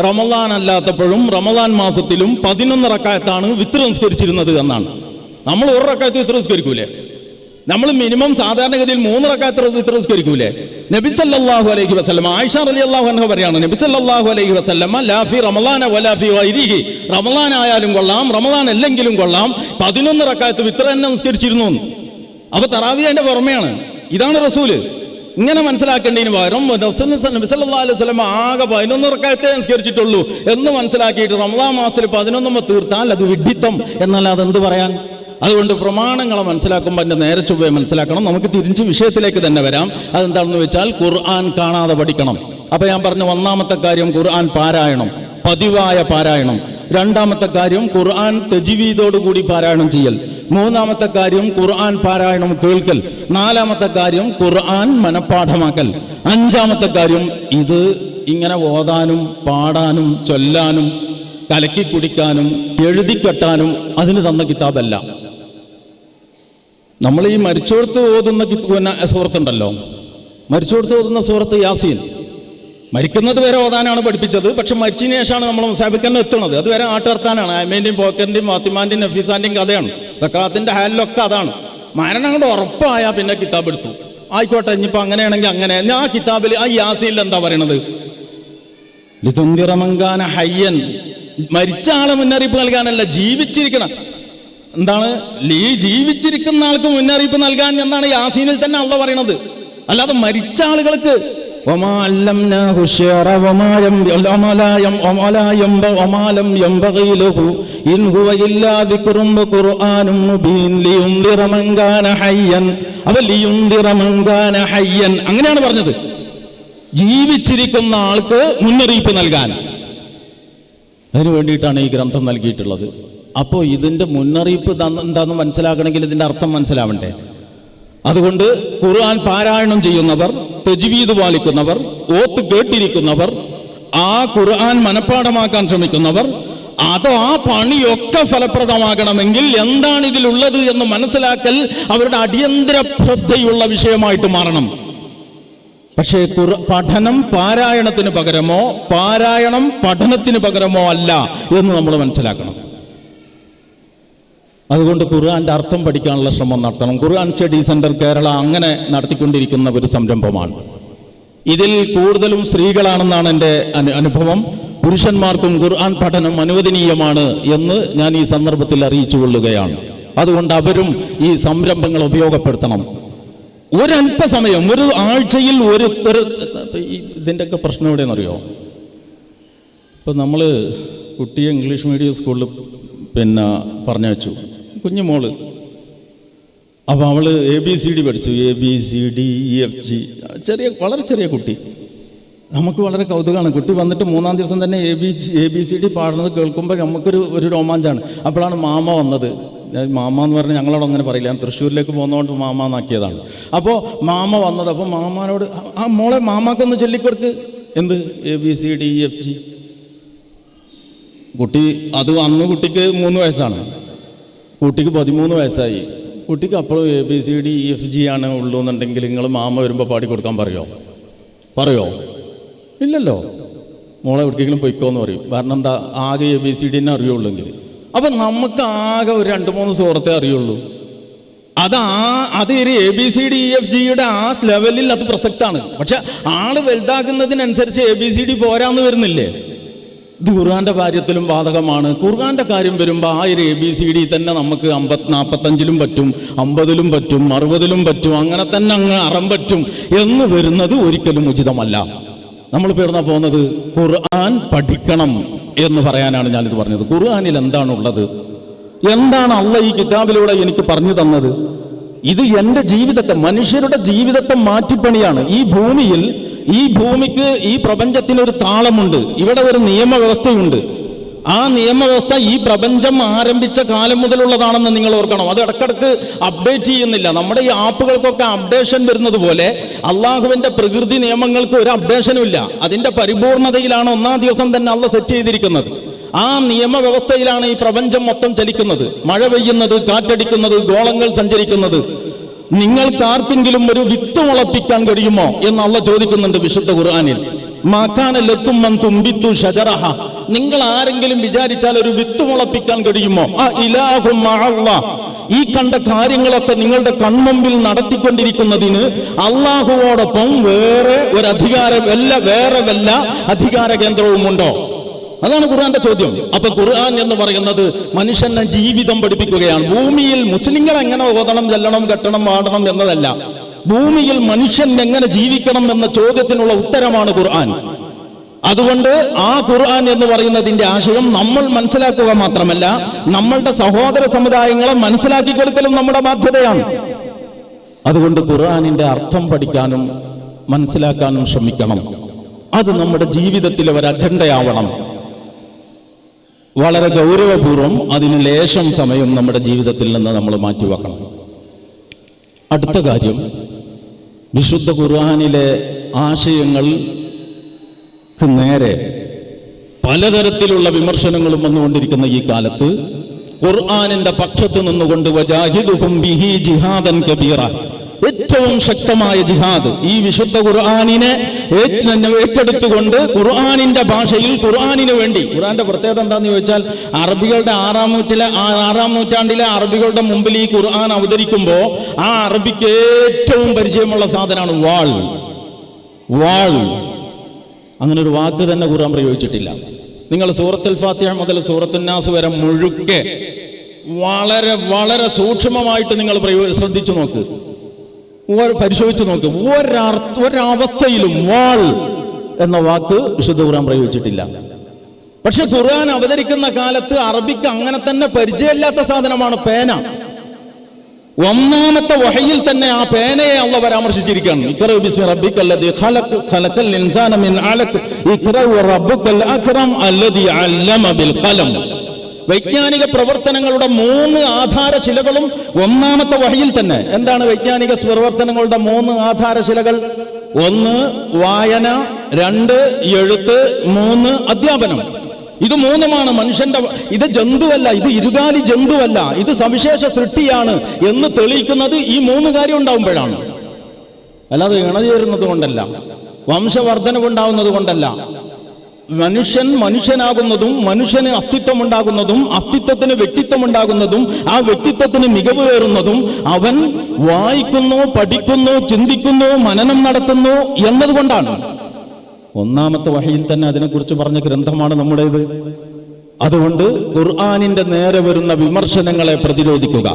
റമളാൻ അല്ലാത്തപ്പോഴും റമളാൻ മാസത്തിലും 11 റക്അത്താണ് വിത്ർ നിസ്കരിച്ചിരുന്നത് എന്നാണ്. നമ്മൾ 1 റക്അത്ത് വിത്ർ നിസ്കരിക്കൂലേ? നമ്മൾ മിനിമം സാധാരണഗതിയിൽ 3 റക്അത്ത് വിത്ർ നിസ്കരിക്കൂലേ? നബി സല്ലല്ലാഹു അലൈഹി വസല്ലമ ആയിഷ റളിയല്ലാഹു അൻഹ പറയാണ്, നബി സല്ലല്ലാഹു അലൈഹി വസല്ലമ ലാ ഫി റമളാന വലാ ഫി ഗൈരിഹി, റമളാൻ ആയാലും കൊള്ളാം റമളാൻ അല്ലെങ്കിലും കൊള്ളാം 11 റക്അത്ത് വിത്ർ തന്നെ നിസ്കരിച്ചിരുന്നു. അപ്പൊ തറാവീഹ് അതിന്റെ പുറമെയാണ്. ഇതാണ് റസൂല്. ഇങ്ങനെ മനസ്സിലാക്കേണ്ടതിന് പകരം നബി സല്ലല്ലാഹു അലൈഹി വസല്ലം ആകെ 11 റക്അത്തേ നിസ്കരിച്ചിട്ടുള്ളൂ എന്ന് മനസ്സിലാക്കിയിട്ട് റമളാൻ മാസത്തിൽ 11 തീർത്താൽ അത് വിഡ്ഢിത്തം എന്നല്ല അതെന്ത് പറയാൻ. അതുകൊണ്ട് പ്രമാണങ്ങളെ മനസ്സിലാക്കുമ്പോൾ അതിൻ്റെ നേരെ ചൊവ്വേ മനസ്സിലാക്കണം. നമുക്ക് തിരിച്ച് വിഷയത്തിലേക്ക് തന്നെ വരാം. അതെന്താണെന്ന് വെച്ചാൽ ഖുർആൻ കാണാതെ പഠിക്കണം. അപ്പോൾ ഞാൻ പറഞ്ഞ ഒന്നാമത്തെ കാര്യം ഖുർആൻ പാരായണം, പതിവായ പാരായണം. രണ്ടാമത്തെ കാര്യം ഖുർആൻ തജ്വീദോടുകൂടി പാരായണം ചെയ്യൽ. മൂന്നാമത്തെ കാര്യം ഖുർആൻ പാരായണം കേൾക്കൽ. നാലാമത്തെ കാര്യം ഖുർആൻ മനഃപ്പാഠമാക്കൽ. അഞ്ചാമത്തെ കാര്യം ഇത് ഇങ്ങനെ ഓതാനും പാടാനും ചൊല്ലാനും കലക്കി കുടിക്കാനും എഴുതിക്കെട്ടാനും അതിന് തന്ന കിതാബല്ല. നമ്മൾ ഈ മരിച്ചോടത്ത് ഓതുന്ന സൂറത്തുണ്ടല്ലോ, മരിച്ചോടത്ത് ഓതുന്ന സൂറത്ത് യാസീൻ മരിക്കുന്നത് വരെ ഓതാനാണ് പഠിപ്പിച്ചത്. പക്ഷെ മരിച്ചതിന് ശേഷമാണ് നമ്മൾ മുസാഫിക്കന്നെ എത്തുന്നത്. അതുവരെ ആട്ടർത്താനാണ്. അമ്മേൻ്റെയും പോക്കറിൻ്റെയും ഫാത്തിമാൻ്റെയും നഫീസാൻ്റെയും കഥയാണ്. സക്രാത്തിൻ്റെ ഹാലിലൊക്കെ അതാണ്. മരണം കൊണ്ട് ഉറപ്പായാൽ പിന്നെ കിതാബ് എടുത്തു. ആയിക്കോട്ടെ, ഇനിയിപ്പോൾ അങ്ങനെയാണെങ്കിൽ അങ്ങനെ. ആ കിതാബിൽ ആ യാസീനിൽ എന്താ പറയണത്? ലിതുൻദിറ മൻ കാന ഹയ്യൻ, മരിച്ച ആളെ മുന്നറിയിപ്പ് നൽകാനല്ല, ജീവിച്ചിരിക്കണം. എന്താണ് ജീവിച്ചിരിക്കുന്ന ആൾക്ക് മുന്നറിയിപ്പ് നൽകാൻ എന്നാണ് യാസീനിൽ തന്നെ അള്ളാഹ് പറയണത്. അല്ലാതെ മരിച്ച ആളുകൾക്ക് അങ്ങനെയാണ് പറഞ്ഞത്. ജീവിച്ചിരിക്കുന്ന ആൾക്ക് മുന്നറിയിപ്പ് നൽകാൻ, അതിനു വേണ്ടിയിട്ടാണ് ഈ ഗ്രന്ഥം നൽകിയിട്ടുള്ളത്. അപ്പോൾ ഇതിൻ്റെ മുന്നറിയിപ്പ് എന്താണെന്ന് മനസ്സിലാക്കണമെങ്കിൽ ഇതിൻ്റെ അർത്ഥം മനസ്സിലാവണ്ടേ. അതുകൊണ്ട് ഖുർആൻ പാരായണം ചെയ്യുന്നവർ, തജ്വീദ് പാലിക്കുന്നവർ, ഓത്ത് കേട്ടിരിക്കുന്നവർ, ആ ഖുർആൻ മനഃപ്പാഠമാക്കാൻ ശ്രമിക്കുന്നവർ, അതോ ആ പണിയൊക്കെ ഫലപ്രദമാകണമെങ്കിൽ എന്താണ് ഇതിലുള്ളത് എന്ന് മനസ്സിലാക്കൽ അവരുടെ അടിയന്തര ശ്രദ്ധയുള്ള വിഷയമായിട്ട് മാറണം. പക്ഷേ പഠനം പാരായണത്തിന് പകരമോ പാരായണം പഠനത്തിന് പകരമോ അല്ല എന്ന് നമ്മൾ മനസ്സിലാക്കണം. അതുകൊണ്ട് ഖുർആൻ്റെ അർത്ഥം പഠിക്കാനുള്ള ശ്രമം നടത്തണം. ഖുർആൻ സ്റ്റഡി സെൻറ്റർ കേരള അങ്ങനെ നടത്തിക്കൊണ്ടിരിക്കുന്ന ഒരു സംരംഭമാണ്. ഇതിൽ കൂടുതലും സ്ത്രീകളാണെന്നാണ് എൻ്റെ അനുഭവം. പുരുഷന്മാർക്കും ഖുർആൻ പഠനം അനുവദനീയമാണ് എന്ന് ഞാൻ ഈ സന്ദർഭത്തിൽ അറിയിച്ചു കൊള്ളുകയാണ്. അതുകൊണ്ട് അവരും ഈ സംരംഭങ്ങൾ ഉപയോഗപ്പെടുത്തണം. ഒരല്പസമയം, ഒരു ആഴ്ചയിൽ ഇതിൻ്റെയൊക്കെ പ്രശ്നം എവിടെയെന്നറിയോ? ഇപ്പം നമ്മൾ കുട്ടിയെ ഇംഗ്ലീഷ് മീഡിയം സ്കൂളിൽ പറഞ്ഞു കുഞ്ഞു മോള്. അപ്പോൾ അവൾ ABCD പഠിച്ചു. ABCDEFG, വളരെ ചെറിയ കുട്ടി. നമുക്ക് വളരെ കൗതുകമാണ്. കുട്ടി വന്നിട്ട് 3-ാം ദിവസം തന്നെ ABCD പാടുന്നത് കേൾക്കുമ്പോൾ നമുക്കൊരു രോമാഞ്ചാണ്. അപ്പോഴാണ് മാമ വന്നത്. മാമ എന്ന് പറഞ്ഞാൽ ഞങ്ങളോട് അങ്ങനെ പറയില്ല, ഞാൻ തൃശ്ശൂരിലേക്ക് പോകുന്നതുകൊണ്ട് മാമ എന്നാക്കിയതാണ്. അപ്പോൾ മാമ വന്നത്. അപ്പോൾ മാമാനോട് ആ മോളെ മാമാക്കൊന്ന് ചൊല്ലിക്കൊടുക്ക്. എന്ത് ABCDEFG? കുട്ടി അന്ന് കുട്ടിക്ക് 3 വയസ്സാണ്. കുട്ടിക്ക് 13 വയസ്സായി. കുട്ടിക്ക് അപ്പോഴും ABCDEFG ആണ് ഉള്ളൂ എന്നുണ്ടെങ്കിൽ നിങ്ങൾ മാമ വരുമ്പോൾ പാടിക്കൊടുക്കാൻ പറയോ? ഇല്ലല്ലോ. മോളെ എവിടേക്കെങ്കിലും പൊയ്ക്കോന്ന് പറയും. കാരണം എന്താ, ആകെ ABCD അറിയുള്ളെങ്കിൽ. അപ്പം നമുക്ക് ആകെ ഒരു 2-3 സൂറത്തേ അറിയുള്ളൂ. അത് ഒരു ABCDEFGയുടെ ആ ലെവലിൽ അത് പ്രസക്താണ്. പക്ഷെ ആള് വലുതാകുന്നതിനനുസരിച്ച് ABCD പോരാന്ന് വരുന്നില്ലേ? ഇത് ഖുർആന്റെ കാര്യത്തിലും ബാധകമാണ്. ഖുർആന്റെ കാര്യം വരുമ്പോൾ ആ ഒരു ABCD തന്നെ നമുക്ക് 45-ലും പറ്റും, 50-ലും പറ്റും, 60-ലും പറ്റും, അങ്ങനെ തന്നെ അങ്ങ് അറം പറ്റും എന്ന് വരുന്നത് ഒരിക്കലും ഉചിതമല്ല. നമ്മൾ പേർന്നാ പോകുന്നത് ഖുർആൻ പഠിക്കണം എന്ന് പറയാനാണ് ഞാനിത് പറഞ്ഞത്. ഖുർആനിൽ എന്താണുള്ളത്, എന്താണ് അള്ളാഹ് ഈ കിതാബിലൂടെ എനിക്ക് പറഞ്ഞു തന്നത്? ഇത് എൻ്റെ ജീവിതത്തെ, മനുഷ്യരുടെ ജീവിതത്തെ മാറ്റിപ്പണിയാണ്. ഈ ഭൂമിയിൽ ഈ ഭൂമിക്ക്, ഈ പ്രപഞ്ചത്തിനൊരു താളമുണ്ട്, ഇവിടെ ഒരു നിയമവ്യവസ്ഥയുണ്ട്. ആ നിയമവ്യവസ്ഥ ഈ പ്രപഞ്ചം ആരംഭിച്ച കാലം മുതലുള്ളതാണെന്ന് നിങ്ങൾ ഓർക്കണം. അത് ഇടക്കിടക്ക് അപ്ഡേറ്റ് ചെയ്യുന്നില്ല. നമ്മുടെ ഈ ആപ്പുകൾക്കൊക്കെ അപ്ഡേഷൻ വരുന്നത് പോലെ അള്ളാഹുവിൻ്റെ പ്രകൃതി നിയമങ്ങൾക്ക് ഒരു അപ്ഡേഷനും ഇല്ല. അതിൻ്റെ പരിപൂർണതയിലാണ് ഒന്നാം ദിവസം തന്നെ അള്ളാഹ് സെറ്റ് ചെയ്തിരിക്കുന്നത്. ആ നിയമവ്യവസ്ഥയിലാണ് ഈ പ്രപഞ്ചം മൊത്തം ചലിക്കുന്നത്. മഴ പെയ്യുന്നത്, കാറ്റടിക്കുന്നത്, ഗോളങ്ങൾ സഞ്ചരിക്കുന്നത്. നിങ്ങൾക്ക് ആർക്കെങ്കിലും ഒരു വിത്ത് മുളപ്പിക്കാൻ കഴിയുമോ എന്ന് അള്ളാഹ് ചോദിക്കുന്നുണ്ട് വിശുദ്ധ ഖുർആനിൽ. മാകാന ലക്കും അൻ തുംബിതു ഷജറഹ, നിങ്ങൾ ആരെങ്കിലും വിചാരിച്ചാൽ ഒരു വിത്ത് മുളപ്പിക്കാൻ കഴിയുമോ? ഇലാഹും മഅല്ലാഹ്, ഈ കണ്ട കാര്യങ്ങളൊക്കെ നിങ്ങളുടെ കൺമുമ്പിൽ നടത്തിക്കൊണ്ടിരിക്കുന്നതിന് അള്ളാഹുവോടൊപ്പം വേറെ ഒരു വേറെ വല്ല അധികാര കേന്ദ്രവുമുണ്ടോ? അതാണ് ഖുർആന്റെ ചോദ്യം. അപ്പൊ ഖുർആൻ എന്ന് പറയുന്നത് മനുഷ്യനെ ജീവിതം പഠിപ്പിക്കുകയാണ്. ഭൂമിയിൽ മുസ്ലിങ്ങൾ എങ്ങനെ ഓതണം, ചെല്ലണം, കെട്ടണം, ആടണം എന്നതല്ല. ഭൂമിയിൽ മനുഷ്യൻ എങ്ങനെ ജീവിക്കണം എന്ന ചോദ്യത്തിനുള്ള ഉത്തരമാണ് ഖുർആൻ. അതുകൊണ്ട് ആ ഖുർആൻ എന്ന് പറയുന്നതിന്റെ ആശയം നമ്മൾ മനസ്സിലാക്കുക മാത്രമല്ല, നമ്മളുടെ സഹോദര സമുദായങ്ങളെ മനസ്സിലാക്കി കൊടുക്കലും നമ്മുടെ ബാധ്യതയാണ്. അതുകൊണ്ട് ഖുർആനിന്റെ അർത്ഥം പഠിക്കാനും മനസ്സിലാക്കാനും ശ്രമിക്കണം. അത് നമ്മുടെ ജീവിതത്തിലെ ഒരു അജണ്ടയാവണം. വളരെ ഗൗരവപൂർവ്വം അതിന് ലേശം സമയം നമ്മുടെ ജീവിതത്തിൽ നിന്ന് നമ്മൾ മാറ്റിവെക്കണം. അടുത്ത കാര്യം, വിശുദ്ധ ഖുർആനിലെ ആശയങ്ങൾക്ക് നേരെ പലതരത്തിലുള്ള വിമർശനങ്ങളും വന്നുകൊണ്ടിരിക്കുന്ന ഈ കാലത്ത് ഖുർആനിന്റെ പക്ഷത്ത് നിന്നുകൊണ്ട് വജാഹിദുഹും ബിഹി ജിഹാദൻ കബീറ, ഏറ്റവും ശക്തമായ ജിഹാദ് ഈ വിശുദ്ധ ഖുർആനിനെ ഏറ്റെടുത്തുകൊണ്ട് ഖുർആനിന്റെ ഭാഷയിൽ ഖുർആനിന് വേണ്ടി. ഖുർആന്റെ പ്രത്യേകത എന്താണെന്ന് ചോദിച്ചാൽ, അറബികളുടെ 6-ാം നൂറ്റാണ്ടിലെ അറബികളുടെ മുമ്പിൽ ഈ ഖുർആൻ അവതരിക്കുമ്പോൾ ആ അറബിക്ക് ഏറ്റവും പരിചയമുള്ള സാധനമാണ് വാൾ. അങ്ങനെ ഒരു വാക്ക് തന്നെ ഖുർആൻ പ്രയോഗിച്ചിട്ടില്ല. നിങ്ങൾ സൂറത്തുൽ ഫാത്തിഹ മുതൽ സൂറത്തുൻ നാസ് വരെ മുഴുക്കെ വളരെ വളരെ സൂക്ഷ്മമായിട്ട് നിങ്ങൾ ശ്രദ്ധിച്ചു നോക്ക്, പരിശോധിച്ചു നോക്ക്. ഒരവസ്ഥയിലും വാൾ എന്ന വാക്ക് വിശുദ്ധ ഖുർആൻ പ്രയോഗിച്ചിട്ടില്ല. പക്ഷെ ഖുർആൻ അവതരിക്കുന്ന കാലത്ത് അറബിക്ക് അങ്ങനെ തന്നെ പരിചയമില്ലാത്ത സാധനമാണ് പേന. ഒന്നാമത്തെ വഹയിൽ തന്നെ ആ പേനയെ അള്ളാഹ് പരാമർശിച്ചിരിക്കുകയാണ്. ഇഖ്റ ബിസ്മി റബ്ബിക്കല്ലദീ ഖലഖ് ഖലഖൽ ഇൻസാന മിൻ അലഖ് ഇഖ്റ വറബ്ബുക്കൽ അക്റം അല്ലദീ അല്ലമ ബിൽ ഖലം. വൈജ്ഞാനിക പ്രവർത്തനങ്ങളുടെ 3 ആധാരശിലകളും ഒന്നാമത്തെ വഹയിൽ തന്നെ. എന്താണ് വൈജ്ഞാനിക പ്രവർത്തനങ്ങളുടെ 3 ആധാരശിലകൾ? 1 വായന, 2 എഴുത്ത്, 3 അധ്യാപനം. ഇത് 3മാണ് മനുഷ്യന്റെ. ഇത് ജന്തുവല്ല, ഇത് ഇരുകാലി ജന്തുവല്ല, ഇത് സവിശേഷ സൃഷ്ടിയാണ് എന്ന് തെളിയിക്കുന്നത് ഈ 3 കാര്യം ഉണ്ടാവുമ്പോഴാണ്. അല്ലാതെ ഇണചേരുന്നത് കൊണ്ടല്ല, വംശവർദ്ധനവുണ്ടാവുന്നത് കൊണ്ടല്ല. മനുഷ്യനാകുന്നതും മനുഷ്യന് അസ്തിത്വം ഉണ്ടാകുന്നതും അസ്തിത്വത്തിന് വ്യക്തിത്വം ഉണ്ടാകുന്നതും ആ വ്യക്തിത്വത്തിന് മികവ് കയറുന്നതും അവൻ വായിക്കുന്നു, പഠിക്കുന്നു, ചിന്തിക്കുന്നു, മനനം നടത്തുന്നു എന്നതുകൊണ്ടാണ്. ഒന്നാമത്തെ വഹയിൽ തന്നെ അതിനെക്കുറിച്ച് പറഞ്ഞ ഗ്രന്ഥമാണ് നമ്മുടേത്. അതുകൊണ്ട് ഖുർആനിന്റെ നേരെ വരുന്ന വിമർശനങ്ങളെ പ്രതിരോധിക്കുക.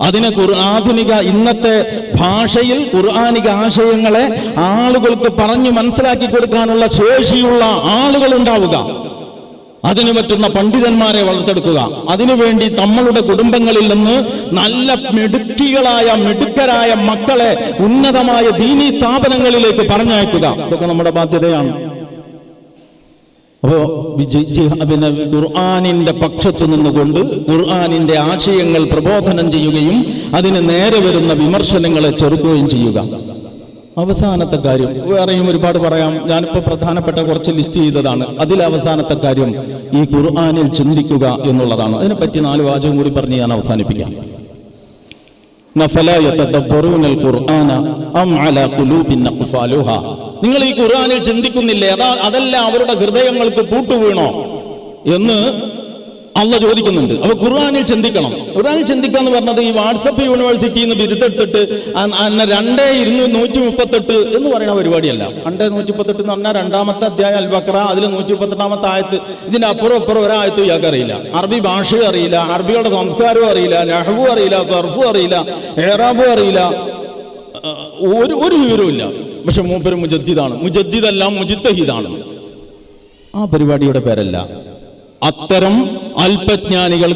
അതിനെ ആധുനിക ഇന്നത്തെ ഭാഷയിൽ ഖുർആനിക ആശയങ്ങളെ ആളുകൾക്ക് പറഞ്ഞു മനസ്സിലാക്കി കൊടുക്കാനുള്ള ശേഷിയുള്ള ആളുകൾ ഉണ്ടാവുക. അതിനു പറ്റുന്ന പണ്ഡിതന്മാരെ വളർത്തെടുക്കുക. അതിനുവേണ്ടി നമ്മളുടെ കുടുംബങ്ങളിൽ നിന്ന് നല്ല മിടുക്കരായ മക്കളെ ഉന്നതമായ ദീനീ സ്ഥാപനങ്ങളിലേക്ക് പറഞ്ഞയക്കുക. ഇതൊക്കെ നമ്മുടെ ബാധ്യതയാണ്. അപ്പോ ഖുർആനിന്റെ പക്ഷത്ത് നിന്നുകൊണ്ട് ഖുർആനിന്റെ ആശയങ്ങൾ പ്രബോധനം ചെയ്യുകയും അതിന് നേരെ വരുന്ന വിമർശനങ്ങളെ ചെറുക്കുകയും ചെയ്യുക. അവസാനത്തെ കാര്യം, വേറെയും ഒരുപാട് പറയാം, ഞാനിപ്പോൾ പ്രധാനപ്പെട്ട കുറച്ച് ലിസ്റ്റ് ചെയ്തതാണ്. അതിൽ അവസാനത്തെ കാര്യം ഈ ഖുർആനിൽ ചിന്തിക്കുക എന്നുള്ളതാണ്. അതിനെപ്പറ്റി 4 വാചകം കൂടി പറഞ്ഞ് ഞാൻ അവസാനിപ്പിക്കാം. നിങ്ങൾ ഈ ഖുർആനിൽ ചിന്തിക്കുന്നില്ലേ? അതല്ല അവരുടെ ഹൃദയങ്ങൾക്ക് പൂട്ടുവീണോ എന്ന് അള്ളാഹ് ചോദിക്കുന്നുണ്ട്. അപ്പൊ ഖുർആനിൽ ചിന്തിക്കണം. ഖുർആനിൽ ചിന്തിക്കുക എന്ന് പറഞ്ഞത് ഈ വാട്സപ്പ് യൂണിവേഴ്സിറ്റിയിൽ നിന്ന് ബിരുദെടുത്തിട്ട് 2:138 എന്ന് പറയുന്ന പരിപാടിയല്ല. 2:138 എന്ന് പറഞ്ഞാൽ 2-ാമത്തെ അധ്യായം അൽ ബഖറ, അതിൽ 138-ാമത്തെ ആയത്ത്. ഇതിന്റെ അപ്പുറം ഒരായത്തും ഇയാൾക്ക് അറിയില്ല. അറബി ഭാഷയും അറിയില്ല, അറബികളുടെ സംസ്കാരവും അറിയില്ല, നഹ്വു അറിയില്ല, സർഫു അറിയില്ല, ഏറാബും അറിയില്ല, ഒരു വിവരവും ഇല്ല. പക്ഷെ മൂപ്പര് മുജദ്ദിദല്ല, മുജ്തഹിദാണ്. ആ പരിപാടിയുടെ പേരല്ല. അത്തരം അല്പജ്ഞാനികൾ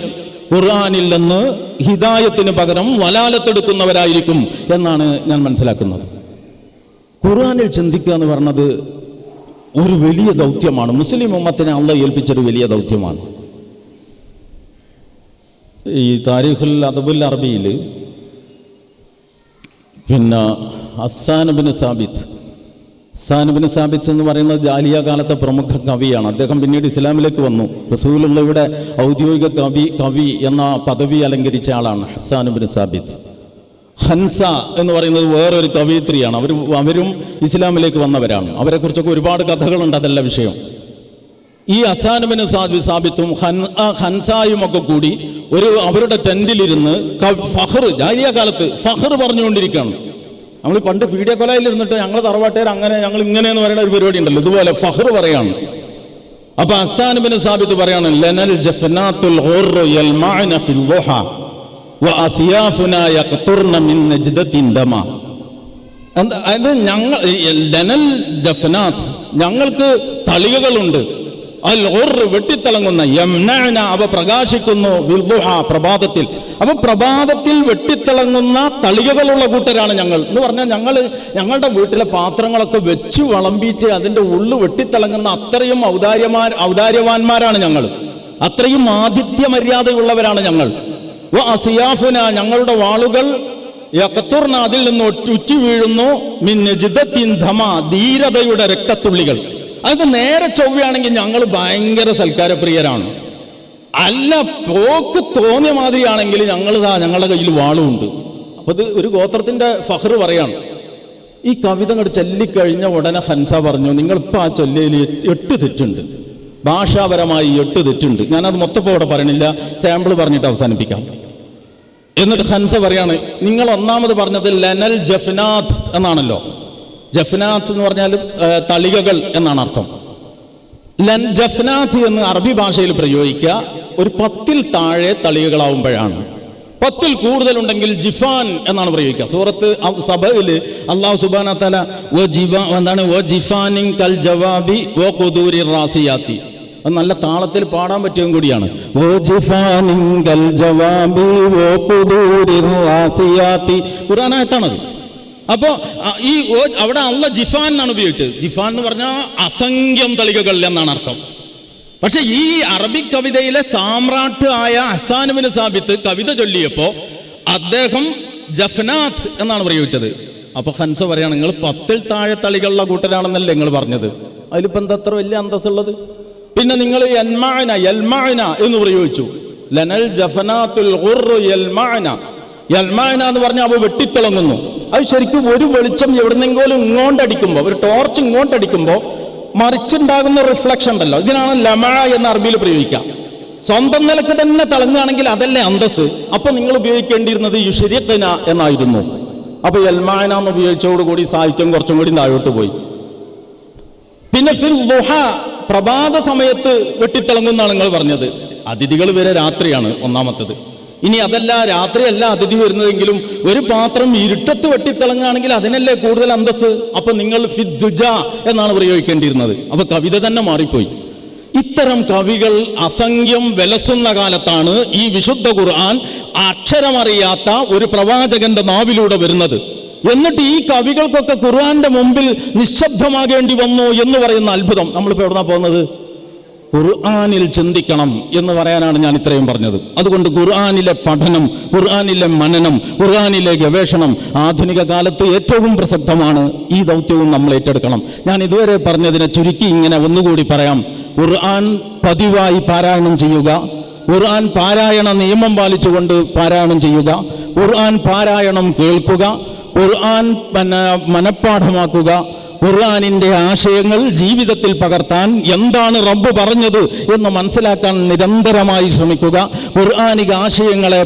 ഖുർആനിൽ നിന്ന് ഹിദായത്തിന് പകരം വലാലത്തെടുക്കുന്നവരായിരിക്കും എന്നാണ് ഞാൻ മനസ്സിലാക്കുന്നത്. ഖുർആനിൽ ചിന്തിക്കുക എന്ന് പറഞ്ഞത് ഒരു വലിയ ദൗത്യമാണ്. മുസ്ലിം ഉമ്മത്തിനെ അള്ളാഹ് ഏൽപ്പിച്ചൊരു വലിയ ദൗത്യമാണ്. ഈ താരീഖുൽ അദബുൽ അറബിയിൽ പിന്നെ ഹസ്സാൻ ബിൻ സാബിത്ത് എന്ന് പറയുന്നത് ജാലിയ കാലത്തെ പ്രമുഖ കവിയാണ്. അദ്ദേഹം പിന്നീട് ഇസ്ലാമിലേക്ക് വന്നു. റസൂലുള്ളാഹിയുടെ ഔദ്യോഗിക കവി എന്ന പദവി അലങ്കരിച്ച ആളാണ് ഹസ്സാൻ ബിൻ സാബിത്ത്. ഹൻസ എന്ന് പറയുന്നത് വേറൊരു കവയിത്രിയാണ്. അവരും ഇസ്ലാമിലേക്ക് വന്നവരാണ്. അവരെക്കുറിച്ചൊക്കെ ഒരുപാട് കഥകളുണ്ട്, അതല്ല വിഷയം. ഈ ഹസ്സാൻ ബിൻ സാബിത്തും ഹൻസായും ഒക്കെ കൂടി അവരുടെ ടെന്റിലിരുന്ന് ജാലിയ കാലത്ത് ഫഖർ പറഞ്ഞുകൊണ്ടിരിക്കുകയാണ്. നമ്മൾ പണ്ട് വീഡിയോ കോലയിൽ ഇരുന്നിട്ട് ഞങ്ങൾ തറവാട്ടേർ അങ്ങനെ ഞങ്ങൾ ഇങ്ങനെ എന്ന് പറയുന്ന ഒരു പരിപാടി ഉണ്ടല്ലോ, ഇതുപോലെ ഫഖർ പറയാണ്. അപ്പൊ ഹസ്സാൻ ബിൻ സാബിത്ത് പറയാണ്, ലനൽ ജഫനാത്തുൽ ഖുർറു യൽമഅന ഫിൽ ളുഹ വഅസിയാഫുനാ യഖ്തുർന മിൻ നജ്ദത്തിൻ ദമ. അതായത് ലനൽ ജഫനാത്ത്, ഞങ്ങൾക്ക് തളികകളുണ്ട്, അൽ ഖുർറു വെട്ടിത്തിളങ്ങുന്ന, യംനഅന അവ പ്രകാശിക്കുന്നു, ഫിൽ ളുഹ പ്രഭാതത്തിൽ. അപ്പൊ പ്രഭാതത്തിൽ വെട്ടിത്തിളങ്ങുന്ന തളികകളുള്ള കൂട്ടരാണ് ഞങ്ങൾ എന്ന് പറഞ്ഞാൽ ഞങ്ങളുടെ വീട്ടിലെ പാത്രങ്ങളൊക്കെ വെച്ച് വിളമ്പിയിട്ട് അതിൻ്റെ ഉള്ളു വെട്ടിത്തിളങ്ങുന്ന അത്രയും ഔദാര്യവാന്മാരാണ് ഞങ്ങൾ, അത്രയും ആതിഥ്യ മര്യാദയുള്ളവരാണ് ഞങ്ങൾ. അസിയാഫുന ഞങ്ങളുടെ വാളുകൾ യഖ്തുർന അതിൽ നിന്ന് ഉറ്റി വീഴുന്നു, മിൻ നജ്ദത്തിൻ ദമ ധീരതയുടെ രക്തത്തുള്ളികൾ. അത് നേരെ ചൊവ്വയാണെങ്കിൽ ഞങ്ങൾ ഭയങ്കര സൽക്കാരപ്രിയരാണ്. അല്ല പോക്ക് തോന്നിയ മാതിരിയാണെങ്കിൽ ഞങ്ങളുടെ കയ്യിൽ വാളുമുണ്ട്. അപ്പൊ ഇത് ഒരു ഗോത്രത്തിന്റെ ഫഖർ പറയാണ്. ഈ കവിത അങ്ങോട്ട് ചൊല്ലിക്കഴിഞ്ഞ ഉടനെ ഹൻസ പറഞ്ഞു, നിങ്ങളിപ്പോൾ ആ ചൊല്ലയിൽ 8 തെറ്റുണ്ട്, ഭാഷാപരമായി 8 തെറ്റുണ്ട്. ഞാനത് മൊത്തപ്പോൾ ഇവിടെ പറയണില്ല, സാമ്പിൾ പറഞ്ഞിട്ട് അവസാനിപ്പിക്കാം. എന്നിട്ട് ഹൻസ പറയാണ്, നിങ്ങൾ ഒന്നാമത് പറഞ്ഞത് ലനൽ ജഫ്നാത്ത് എന്നാണല്ലോ. ജഫ്നാത്ത് എന്ന് പറഞ്ഞാൽ തളികകൾ എന്നാണ് അർത്ഥം. ലൻ ജഫ്നാത്ത് എന്ന് അറബി ഭാഷയിൽ പ്രയോഗിക്കുക ഒരു 10-ൽ താഴെ തളികകളാവുമ്പോഴാണ്. 10-ൽ കൂടുതലുണ്ടെങ്കിൽ ജിഫാൻ എന്നാണ് പ്രയോഗിക്കുക. സൂറത്ത് സബയിൽ അല്ലാഹു സുബ്ഹാനഹു വ തആല ജിഫാനിൻ കൽ ജവാബി വ ഖുദൂരി റാസിയാത്തി, അത് നല്ല താളത്തിൽ പാടാൻ പറ്റുകയും കൂടിയാണ്. ജിഫാനിൻ കൽ ജവാബി വ ഖുദൂരി റാസിയാത്തി ഖുർആനായത്താണത്. അപ്പോൾ ഈ അവിടെ അള്ളാഹ് ജിഫാൻ എന്നാണ് ഉപയോഗിച്ചത്. ജിഫാൻ എന്ന് പറഞ്ഞാൽ അസംഖ്യം തളികകൾ എന്നാണ് അർത്ഥം. പക്ഷെ ഈ അറബിക് കവിതയിലെ സാമ്രാട്ട് ആയ ഹസ്സാൻ ബിൻ സാബിത്ത് കവിത ചൊല്ലിയപ്പോൾ അദ്ദേഹം ജഫ്നാത്ത് എന്നാണ് പ്രയോഗിച്ചത്. അപ്പൊ ഹൻസ പറയാണ്, നിങ്ങൾ 10-ൽ താഴെ തളികളുള്ള കൂട്ടരാണെന്നല്ലേ നിങ്ങൾ പറഞ്ഞത്, അതിലിപ്പോൾ എന്താ അത്ര വലിയ അന്തസ്സുള്ളത്? പിന്നെ നിങ്ങൾ യൽമഅന എന്ന് പ്രയോഗിച്ചു. ലനൽ ജഫനാത്തുൽ ഖുർറു യൽമഅന എന്ന് പറഞ്ഞാൽ അവ വെട്ടിത്തിളങ്ങുന്നു. അത് ശരിക്കും ഒരു വെളിച്ചം എവിടുന്നെങ്കിലും ഇങ്ങോട്ടടിക്കുമ്പോൾ, ഒരു ടോർച്ച് ഇങ്ങോട്ടടിക്കുമ്പോൾ മറിച്ചുണ്ടാകുന്ന റിഫ്ലക്ഷൻ ഉണ്ടല്ലോ, ഇതിനാണ് ലമ എന്ന അറബിയിൽ പ്രയോഗിക്കുക. സ്വന്തം നിലക്ക് തന്നെ തിളങ്ങുകയാണെങ്കിൽ അതല്ലേ അന്തസ്. അപ്പൊ നിങ്ങൾ ഉപയോഗിക്കേണ്ടിയിരുന്നത് യുശ്രിഖ്ന എന്നായിരുന്നു. അപ്പൊ യൽമഅന എന്ന് ഉപയോഗിച്ചതോടുകൂടി സാഹിത്യം കുറച്ചും കൂടി താഴോട്ട് പോയി. പിന്നെ ഫിൽ ളുഹ പ്രഭാത സമയത്ത് വെട്ടിത്തിളങ്ങുന്നാണ് നിങ്ങൾ പറഞ്ഞത്. അതിഥികൾ വരെ രാത്രിയാണ് ഒന്നാമത്തത്. ഇനി അതല്ല, രാത്രിയല്ല അതിഥി വരുന്നതെങ്കിലും ഒരു പാത്രം ഇരുട്ടത്ത് വെട്ടിത്തിളങ്ങുകയാണെങ്കിൽ അതിനല്ലേ കൂടുതൽ അന്തസ്. അപ്പൊ നിങ്ങൾ ഫിദ്ദുജ എന്നാണ് പ്രയോഗിക്കേണ്ടിയിരുന്നത്. അപ്പൊ കവിത തന്നെ മാറിപ്പോയി. ഇത്തരം കവികൾ അസംഖ്യം വിലസുന്ന കാലത്താണ് ഈ വിശുദ്ധ ഖുർആൻ അക്ഷരമറിയാത്ത ഒരു പ്രവാചകന്റെ നാവിലൂടെ വരുന്നത്. എന്നിട്ട് ഈ കവികൾക്കൊക്കെ ഖുർആന്റെ മുമ്പിൽ നിശബ്ദമാകേണ്ടി വന്നു എന്ന് പറയുന്ന അത്ഭുതം. നമ്മളിപ്പോൾ എവിടുന്നാ പോകുന്നത്? ഖുർആനിൽ ചിന്തിക്കണം എന്ന് പറയാനാണ് ഞാൻ ഇത്രയും പറഞ്ഞത്. അതുകൊണ്ട് ഖുർആനിലെ പഠനം, ഖുർആനിലെ മനനം, ഖുർആനിലെ ഗവേഷണം ആധുനിക കാലത്ത് ഏറ്റവും പ്രസക്തമാണ്. ഈ ദൗത്യവും നമ്മൾ ഏറ്റെടുക്കണം. ഞാൻ ഇതുവരെ പറഞ്ഞതിനെ ചുരുക്കി ഇങ്ങനെ ഒന്നുകൂടി പറയാം. ഖുർആൻ പതിവായി പാരായണം ചെയ്യുക, ഖുർആൻ പാരായണ നിയമം പാലിച്ചുകൊണ്ട് പാരായണം ചെയ്യുക, ഖുർആൻ പാരായണം കേൾക്കുക, ഖുർആൻ മനഃപ്പാഠമാക്കുക, ഖുർആനിൻ്റെ ആശയങ്ങൾ ജീവിതത്തിൽ പകർത്താൻ, എന്താണ് റബ്ബ് പറഞ്ഞത് എന്ന് മനസ്സിലാക്കാൻ നിരന്തരമായി ശ്രമിക്കുക, ഖുർആനിക ആശയങ്ങളെ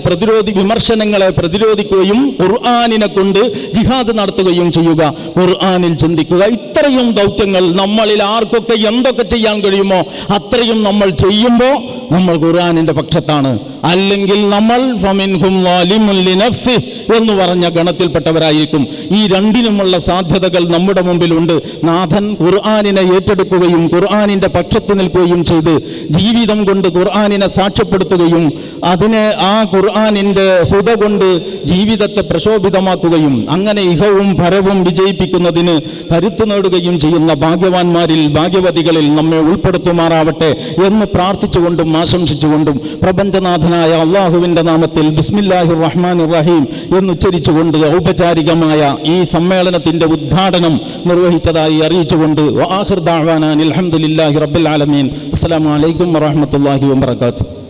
വിമർശനങ്ങളെ പ്രതിരോധിക്കുകയും ഖുർആനിനെ കൊണ്ട് ജിഹാദ് നടത്തുകയും ചെയ്യുക, ഖുർആനിൽ ചിന്തിക്കുക. ഇത്രയും ദൗത്യങ്ങൾ നമ്മളിൽ ആർക്കൊക്കെ എന്തൊക്കെ ചെയ്യാൻ കഴിയുമോ അത്രയും നമ്മൾ ചെയ്യുമ്പോൾ നമ്മൾ ഖുർആനിൻ്റെ പക്ഷത്താണ്. അല്ലെങ്കിൽ നമ്മൾ ഫമിൻഹും ളാലിമുൻ ലിനഫ്സിഹി എന്ന് പറഞ്ഞ ഗണത്തിൽപ്പെട്ടവരായിരിക്കും. ഈ രണ്ടിനുമുള്ള സാധ്യതകൾ നമ്മുടെ മുമ്പിലുണ്ട്. നാഥൻ ഖുർആനിനെ ഏറ്റെടുക്കുകയും ഖുർആനിന്റെ പക്ഷത്ത് നിൽക്കുകയും ചെയ്ത് ജീവിതം കൊണ്ട് ഖുർആനിനെ സാക്ഷ്യപ്പെടുത്തുകയും അതിനെ ആ ഖുർആനിന്റെ ഹുദ കൊണ്ട് ജീവിതത്തെ പ്രശോഭിതമാക്കുകയും അങ്ങനെ ഇഹവും പരവും വിജയിപ്പിക്കുന്നതിന് കരുത്തു നേടുകയും ചെയ്യുന്ന ഭാഗ്യവാന്മാരിൽ ഭാഗ്യവതികളിൽ നമ്മെ ഉൾപ്പെടുത്തുമാറാവട്ടെ എന്ന് പ്രാർത്ഥിച്ചുകൊണ്ടും ആശംസിച്ചുകൊണ്ടും പ്രപഞ്ചനാഥനായ അള്ളാഹുവിന്റെ നാമത്തിൽ ബിസ്മില്ലാഹിർ റഹ്മാനിർ റഹീം എന്നുച്ചരിച്ചുകൊണ്ട് ഔപചാരികമായ ഈ സമ്മേളനത്തിന്റെ ഉദ്ഘാടനം നിർവഹിച്ചതായി അറിയിച്ചുകൊണ്ട് വആഖിർ ദഅ്വാനാ അൽഹംദുലില്ലാഹി റബ്ബിൽ ആലമീൻ. അസ്സലാമു അലൈക്കും വറഹ്മത്തുള്ളാഹി വബറകാതുഹു.